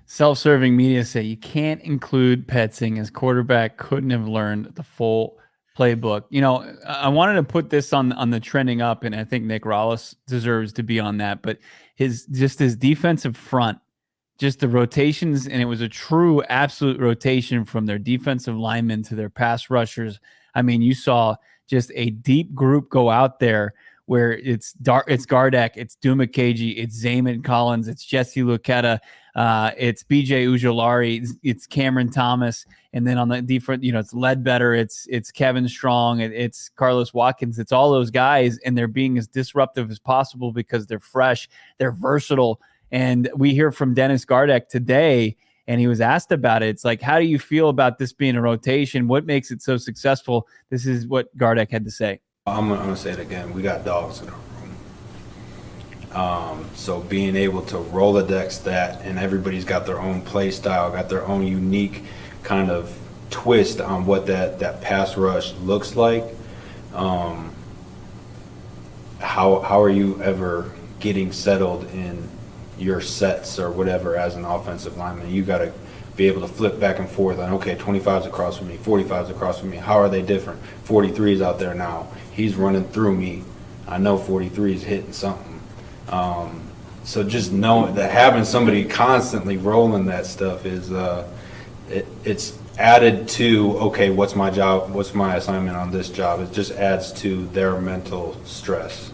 Self-serving media say you can't include Petzing as quarterback couldn't have learned the full playbook. You know, I wanted to put this on the trending up, and I think Nick Rollis deserves to be on that. But his defensive front, just the rotations, and it was a true absolute rotation from their defensive linemen to their pass rushers. I mean, you saw just a deep group go out there where it's Gardeck, it's Dumakaji, it's Zayman Collins, it's Jesse Luketa, it's BJ Ujulari, it's Cameron Thomas, and then on the different, it's Ledbetter, it's Kevin Strong, it's Carlos Watkins, it's all those guys, and they're being as disruptive as possible because they're fresh, they're versatile. And we hear from Dennis Gardeck today, and he was asked about it. It's like, how do you feel about this being a rotation? What makes it so successful? This is what Gardeck had to say. I'm gonna say it again. We got dogs in our room. So being able to Rolodex that, and everybody's got their own play style, got their own unique kind of twist on what that pass rush looks like. How are you ever getting settled in your sets or whatever as an offensive lineman? You got to be able to flip back and forth on, okay, 25's across from me, 45's across from me. How are they different? 43's out there now. He's running through me. I know 43's hitting something. So just knowing that, having somebody constantly rolling that stuff is it's added to, okay, what's my job? What's my assignment on this job? It just adds to their mental stress.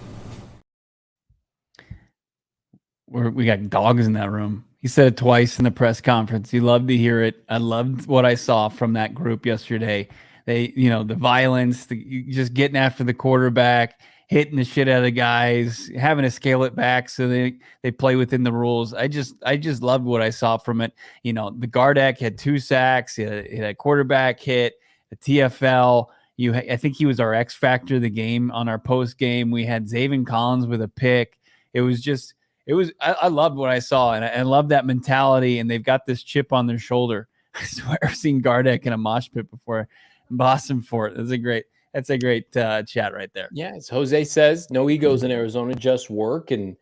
We got dogs in that room. He said it twice in the press conference. He loved to hear it. I loved what I saw from that group yesterday. They, the violence, just getting after the quarterback, hitting the shit out of guys, having to scale it back so they play within the rules. I just loved what I saw from it. The Gardeck had 2 sacks, he had a quarterback hit, a TFL. I think he was our X factor of the game on our post game. We had Zayman Collins with a pick. I loved what I saw, and I love that mentality, and they've got this chip on their shoulder. I swear I've seen Gardeck in a mosh pit before. Boston for it. That's a great chat right there. Yeah, as Jose says, no egos in Arizona, just work, and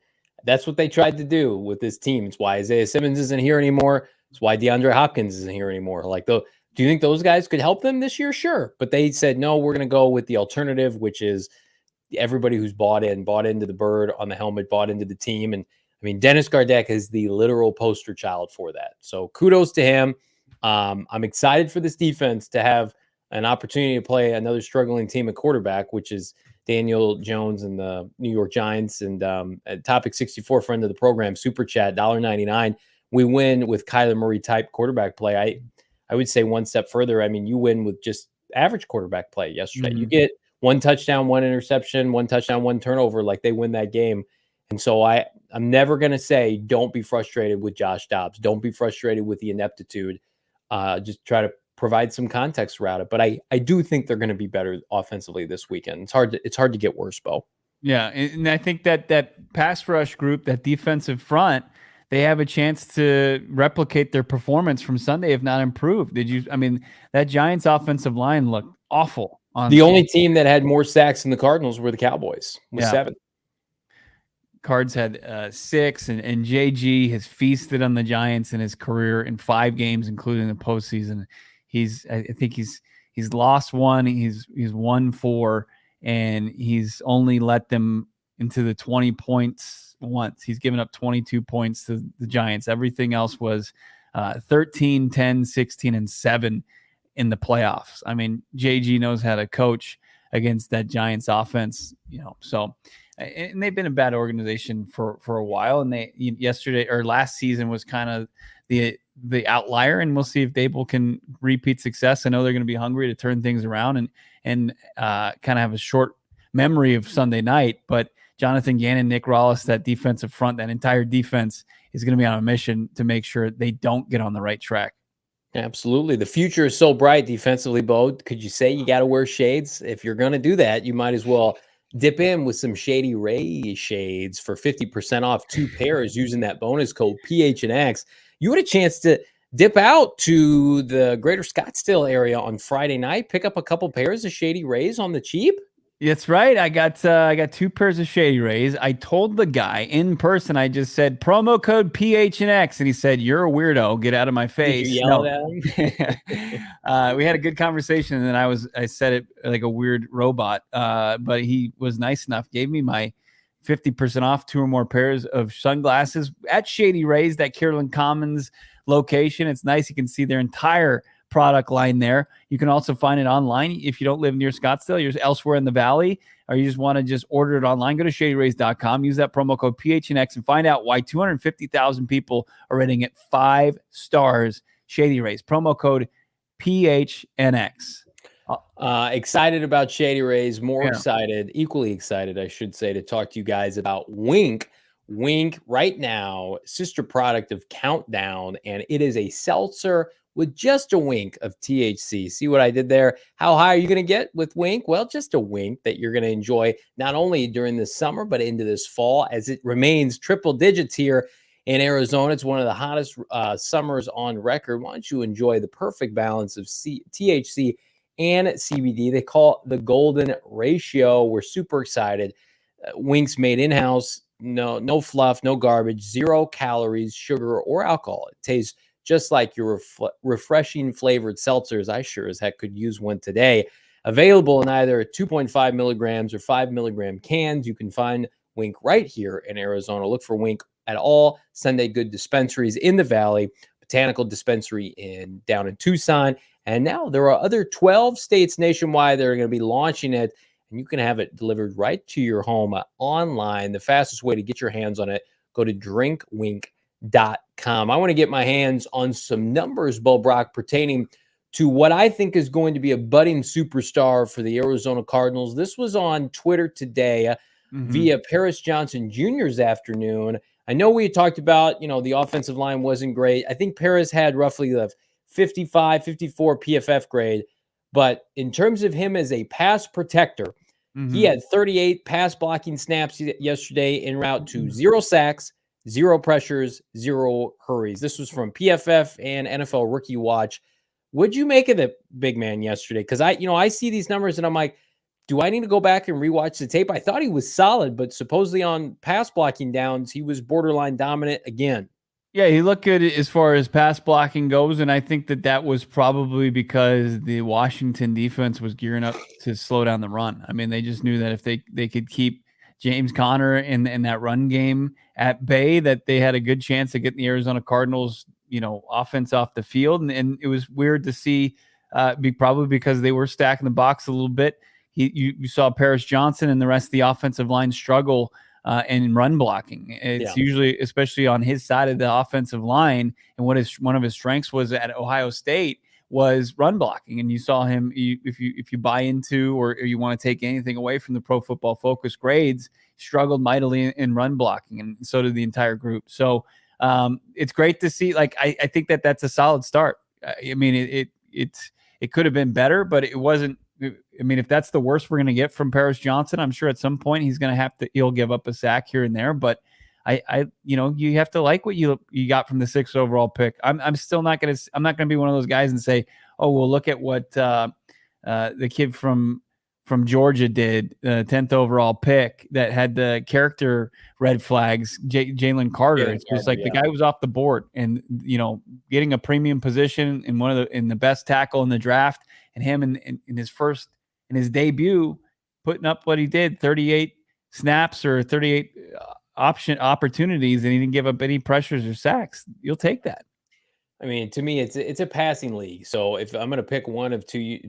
that's what they tried to do with this team. It's why Isaiah Simmons isn't here anymore. It's why DeAndre Hopkins isn't here anymore. Do you think those guys could help them this year? Sure, but they said no. We're going to go with the alternative, which is everybody who's bought into the bird on the helmet, bought into the team. And I mean, Dennis Gardeck is the literal poster child for that. So kudos to him. I'm excited for this defense to have an opportunity to play another struggling team at quarterback, which is Daniel Jones and the New York Giants. And at Topic 64, friend of the program, Super Chat, $1.99. We win with Kyler Murray type quarterback play. I would say one step further. I mean, you win with just average quarterback play yesterday. Mm-hmm. You get 1 touchdown, 1 interception, 1 touchdown, 1 turnover, like they win that game. And so I'm never going to say don't be frustrated with Josh Dobbs. Don't be frustrated with the ineptitude. Just try to provide some context around it. But I do think they're going to be better offensively this weekend. It's hard to get worse, Bo. Yeah, and I think that pass rush group, that defensive front, they have a chance to replicate their performance from Sunday, if not improve. That Giants offensive line looked awful. The only team that had more sacks than the Cardinals were the Cowboys with 7. Cards had 6, and JG has feasted on the Giants in his career in 5 games, including the postseason. I think he's lost 1, he's won 4, and he's only let them into the 20 points once. He's given up 22 points to the Giants. Everything else was 13, 10, 16, and 7 in the playoffs. I mean, JG knows how to coach against that Giants offense, so, and they've been a bad organization for a while. And last season was kind of the outlier, and we'll see if Dable can repeat success. I know they're going to be hungry to turn things around and kind of have a short memory of Sunday night, but Jonathan Gannon, Nick Rollis, that defensive front, that entire defense is going to be on a mission to make sure they don't get on the right track. Absolutely. The future is so bright defensively, Bo. Could you say you got to wear shades? If you're going to do that, you might as well dip in with some Shady Ray shades for 50% off 2 pairs using that bonus code PHNX. You had a chance to dip out to the greater Scottsdale area on Friday night, pick up a couple pairs of Shady Rays on the cheap. That's right. I got 2 pairs of Shady Rays. I told the guy in person, I just said promo code PHNX, and he said, "You're a weirdo. Get out of my face." Did you yell at him? We had a good conversation, and then I said it like a weird robot. But he was nice enough, gave me my 50% off 2 or more pairs of sunglasses at Shady Rays, that Carolyn Commons location. It's nice. You can see their entire product line there. You can also find it online if you don't live near Scottsdale, you're elsewhere in the valley, or you just want to just order it online. Go to shadyrays.com, use that promo code PHNX, and find out why 250,000 people are rating it 5 stars. Shady Rays, promo code PHNX. Excited about Shady Rays, excited, equally excited, I should say, to talk to you guys about Wink. Wink right now, sister product of Countdown, and it is a seltzer with just a wink of THC. See what I did there? How high are you going to get with Wink? Well, just a wink that you're going to enjoy not only during the summer, but into this fall, as it remains triple digits here in Arizona. It's one of the hottest summers on record. Why don't you enjoy the perfect balance of THC and CBD? They call it the golden ratio. We're super excited. Wink's made in-house, no fluff, no garbage, 0 calories, sugar, or alcohol. It tastes just like your refreshing flavored seltzers. I sure as heck could use one today. Available in either 2.5 milligrams or 5 milligram cans. You can find Wink right here in Arizona. Look for Wink at all Sunday Good dispensaries in the Valley, Botanical Dispensary down in Tucson. And now there are other 12 states nationwide that are going to be launching it, and you can have it delivered right to your home online. The fastest way to get your hands on it, go to drinkwink.com. I want to get my hands on some numbers, Bo Brack, pertaining to what I think is going to be a budding superstar for the Arizona Cardinals. This was on Twitter today via Paris Johnson Jr.'s afternoon. I know we talked about, the offensive line wasn't great. I think Paris had roughly the 55, 54 PFF grade. But in terms of him as a pass protector, he had 38 pass blocking snaps yesterday en route to 0 sacks, 0 pressures, 0 hurries. This was from PFF and NFL Rookie Watch. What'd you make of the big man yesterday? Because I see these numbers and I'm like, do I need to go back and rewatch the tape? I thought he was solid, but supposedly on pass blocking downs, he was borderline dominant again. Yeah, he looked good as far as pass blocking goes, and I think that was probably because the Washington defense was gearing up to slow down the run. I mean, they just knew that if they could keep James Conner in that run game at bay, that they had a good chance of getting the Arizona Cardinals, offense off the field. And it was weird to see, probably because they were stacking the box a little bit. You saw Paris Johnson and the rest of the offensive line struggle in run blocking. It's usually, especially on his side of the offensive line, and one of his strengths was at Ohio State was run blocking. And you saw him, if you buy into or you want to take anything away from the Pro Football Focus grades, struggled mightily in run blocking, and so did the entire group. So it's great to see. Like I think that's a solid start. I mean, it could have been better, but it wasn't. I mean, if that's the worst we're going to get from Paris Johnson, I'm sure at some point he'll give up a sack here and there. But you have to like what you got from the 6th overall pick. I'm not going to be one of those guys and say, oh, well, look at what the kid from from Georgia did, 10th overall pick, that had the character red flags, Jalen Carter. It's just like the guy was off the board, and getting a premium position in the best tackle in the draft, and him in his debut, putting up what he did, 38 snaps or 38 opportunities, and he didn't give up any pressures or sacks. You'll take that. I mean, to me, it's a passing league. So if I'm going to pick one of two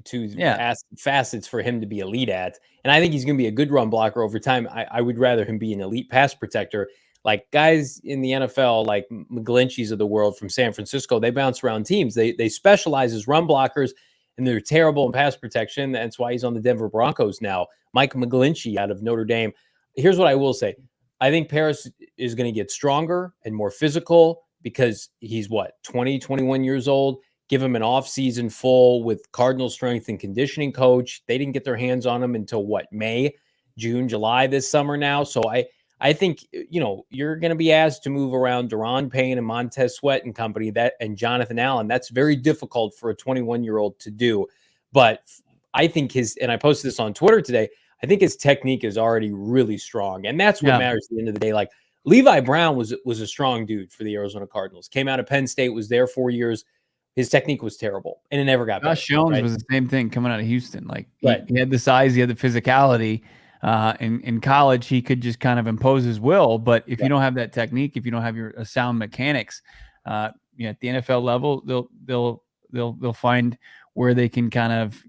facets for him to be elite at, and I think he's going to be a good run blocker over time, I would rather him be an elite pass protector. Like guys in the NFL, like McGlinchey's of the world from San Francisco, they bounce around teams. They specialize as run blockers, and they're terrible in pass protection. That's why he's on the Denver Broncos now. Mike McGlinchey out of Notre Dame. Here's what I will say. I think Paris is going to get stronger and more physical, because he's 20, 21 years old. Give him an offseason full with Cardinal strength and conditioning coach. They didn't get their hands on him until May, June, July this summer now. So I think, you're going to be asked to move around Deron Payne and Montez Sweat and company, and Jonathan Allen. That's very difficult for a 21-year-old to do. But I think and I posted this on Twitter today, I think his technique is already really strong. And that's what matters at the end of the day. Like, Levi Brown was a strong dude for the Arizona Cardinals. Came out of Penn State, was there 4 years. His technique was terrible, and it never got better. Josh Jones was the same thing coming out of Houston. Like he had the size, he had the physicality. In college, he could just kind of impose his will. But if you don't have that technique, if you don't have your sound mechanics, at the NFL level, they'll find where they can kind of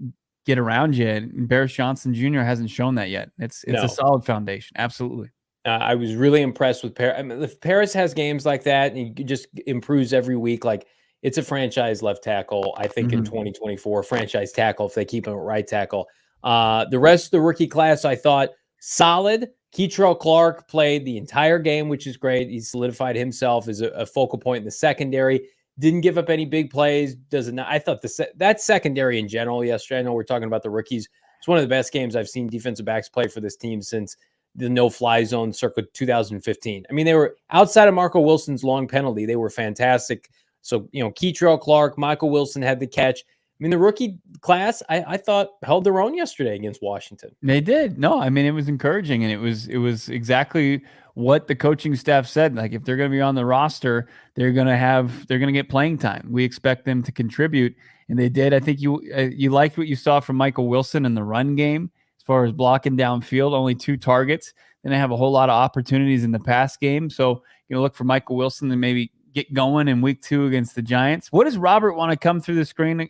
get around you. And Barris Johnson Jr. hasn't shown that yet. It's a solid foundation. Absolutely. I was really impressed with Paris. I mean, if Paris has games like that and he just improves every week, like it's a franchise left tackle, I think, in 2024, franchise tackle if they keep him at right tackle. The rest of the rookie class, I thought solid. Keitrell Clark played the entire game, which is great. He solidified himself as a focal point in the secondary. Didn't give up any big plays. I thought that secondary in general yesterday, I know we're talking about the rookies, it's one of the best games I've seen defensive backs play for this team since the no-fly zone circa 2015. I mean, they were outside of Marco Wilson's long penalty. They were fantastic. So, Keitrell Clark, Michael Wilson had the catch. I mean, the rookie class, I thought, held their own yesterday against Washington. They did. No, I mean, it was encouraging, and it was exactly what the coaching staff said. Like, if they're going to be on the roster, they're going to get playing time. We expect them to contribute, and they did. I think you liked what you saw from Michael Wilson in the run game. As far as blocking downfield, only 2 targets. Then they have a whole lot of opportunities in the pass game. So, look for Michael Wilson to maybe get going in week 2 against the Giants. What does Robert want to come through the screen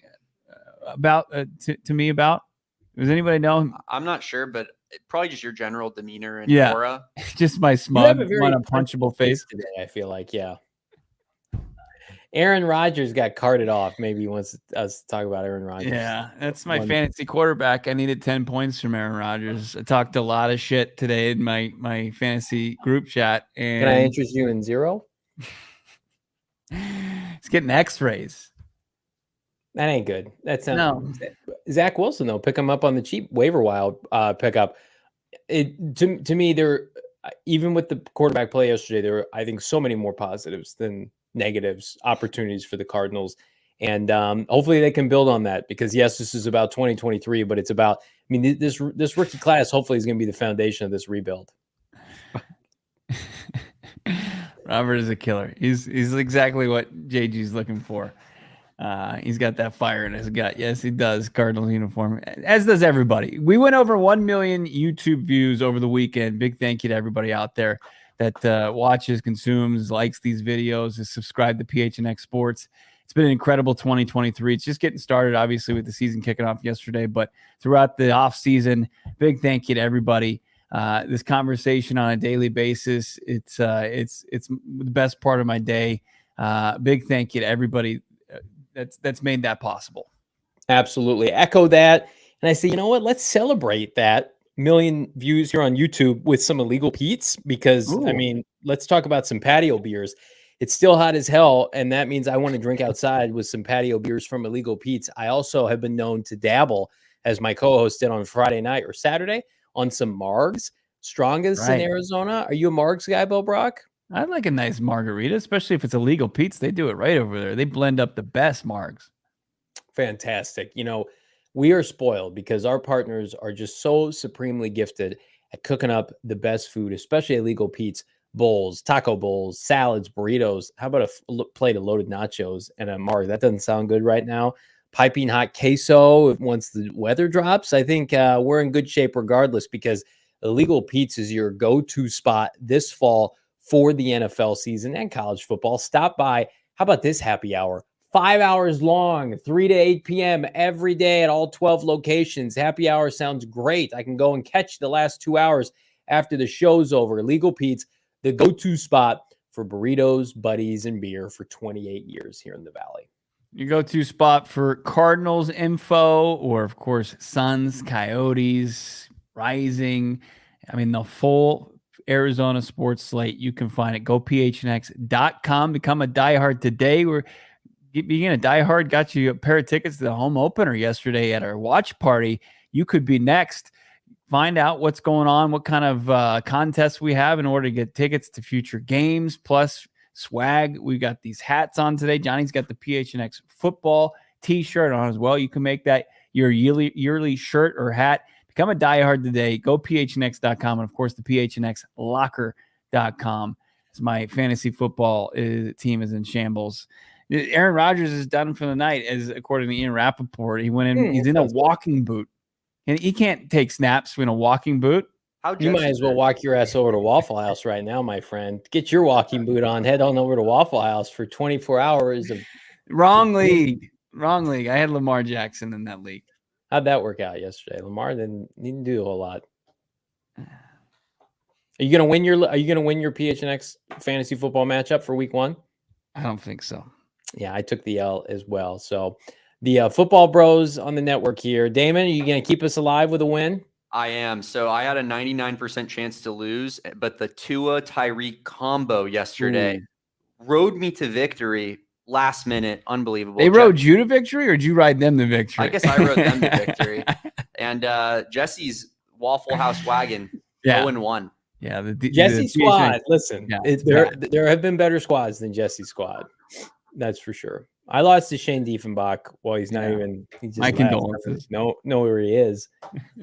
about to me about? Does anybody know? I'm not sure, but probably just your general demeanor and aura. Just my smug, unpunchable face today, I feel like, Aaron Rodgers got carted off. Maybe he wants us to talk about Aaron Rodgers. Yeah, that's my fantasy quarterback. I needed 10 points from Aaron Rodgers. I talked a lot of shit today in my fantasy group chat. And can I interest you in 0? He's getting X-rays. That ain't good. That's no. Zach Wilson, though, pick him up on the cheap waiver wire pickup. To me, there, even with the quarterback play yesterday, there were, I think, so many more positives than negatives, opportunities for the Cardinals. And hopefully they can build on that, because yes, this is about 2023, but it's about, this rookie class hopefully is going to be the foundation of this rebuild. Robert is a killer. He's exactly what JG's looking for. He's got that fire in his gut. Yes, he does. Cardinals uniform, as does everybody. We went over 1 million YouTube views over the weekend. Big thank you to everybody out there that watches, consumes, likes these videos, is subscribed to PHNX Sports. It's been an incredible 2023. It's just getting started, obviously, with the season kicking off yesterday, but throughout the off season, big thank you to everybody. This conversation on a daily basis, it's the best part of my day. Big thank you to everybody that's made that possible. Absolutely. Echo that. And I say, you know what? Let's celebrate that 1 million views here on YouTube with some illegal Pete's, because let's talk about some patio beers. It's still hot as hell, and that means I want to drink outside with some patio beers from Illegal Pete's. I also have been known to dabble, as my co-host did on Friday night or Saturday, on some margs. Strongest in Arizona. Are you a margs guy, Bill Brock? I like a nice margarita, especially if it's Illegal Pete's. They do it right over there. They blend up the best margs. Fantastic. we are spoiled because our partners are just so supremely gifted at cooking up the best food, especially at Legal Pete's. Bowls, taco bowls, salads, burritos. How about a plate of loaded nachos and a marg? That doesn't sound good right now. Piping hot queso once the weather drops. I think we're in good shape regardless, because Illegal Pete's is your go-to spot this fall for the NFL season and college football. Stop by. How about this happy hour? 5 hours long, 3 to 8 p.m. every day at all 12 locations. Happy hour sounds great. I can go and catch the last 2 hours after the show's over. Illegal Pete's, the go-to spot for burritos, buddies, and beer for 28 years here in the Valley. Your go-to spot for Cardinals info, or of course, Suns, Coyotes, Rising. I mean, the full Arizona sports slate. You can find it. Go PHNX.com. Become a diehard today. We're being a diehard. Got you a pair of tickets to the home opener yesterday at our watch party. You could be next. Find out what's going on, what kind of contests we have in order to get tickets to future games, plus swag. We've got these hats on today. Johnny's got the PHNX football t-shirt on as well. You can make that your yearly shirt or hat. Become a diehard today. Go PHNX.com. And, of course, the PHNXlocker.com. As my fantasy football team is in shambles. Aaron Rodgers is done for the night, as according to Ian Rappaport. He went in. He's in a walking boot. And he can't take snaps in a walking boot. You might as well walk your ass over to Waffle House right now, my friend. Get your walking boot on. Head on over to Waffle House for 24 hours. Wrong league. I had Lamar Jackson in that league. How'd that work out yesterday? Lamar didn't do a whole lot. Are you gonna win your PHNX fantasy football matchup for week 1? I don't think so. Yeah, I took the L as well. So the football bros on the network here. Damon, are you going to keep us alive with a win? I am. So I had a 99% chance to lose, but the Tua Tyreek combo yesterday rode me to victory last minute. Unbelievable. They rode you to victory, or did you ride them to victory? I guess I rode them to victory. And Jesse's Waffle House wagon, 0-1. Yeah, Jesse squad. Listen, there have been better squads than Jesse's squad. That's for sure. I lost to Shane Diefenbach. Well, he's not even. My condolences. No, where he is.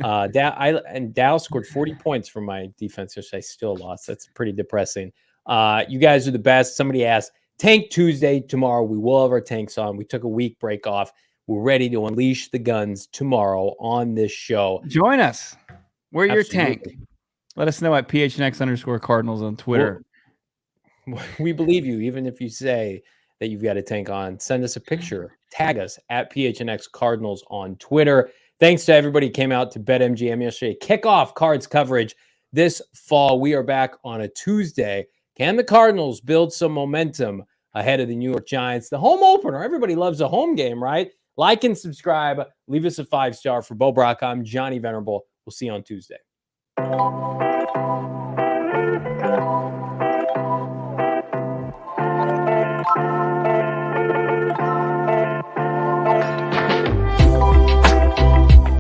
Dow scored 40 points from my defense, which I still lost. That's pretty depressing. You guys are the best. Somebody asked, Tank Tuesday tomorrow. We will have our tanks on. We took a week break off. We're ready to unleash the guns tomorrow on this show. Join us. We're your tank. Let us know at PHNX_Cardinals on Twitter. We believe you, even if you say that you've got a tank on. Send us a picture. Tag us at PHNX Cardinals on Twitter. Thanks to everybody who came out to BetMGM yesterday. Kickoff cards coverage this fall. We are back on a Tuesday. Can the Cardinals build some momentum ahead of the New York Giants? The home opener. Everybody loves a home game, right? Like and subscribe. Leave us a 5-star. For Bo Brack, I'm Johnny Venerable. We'll see you on Tuesday.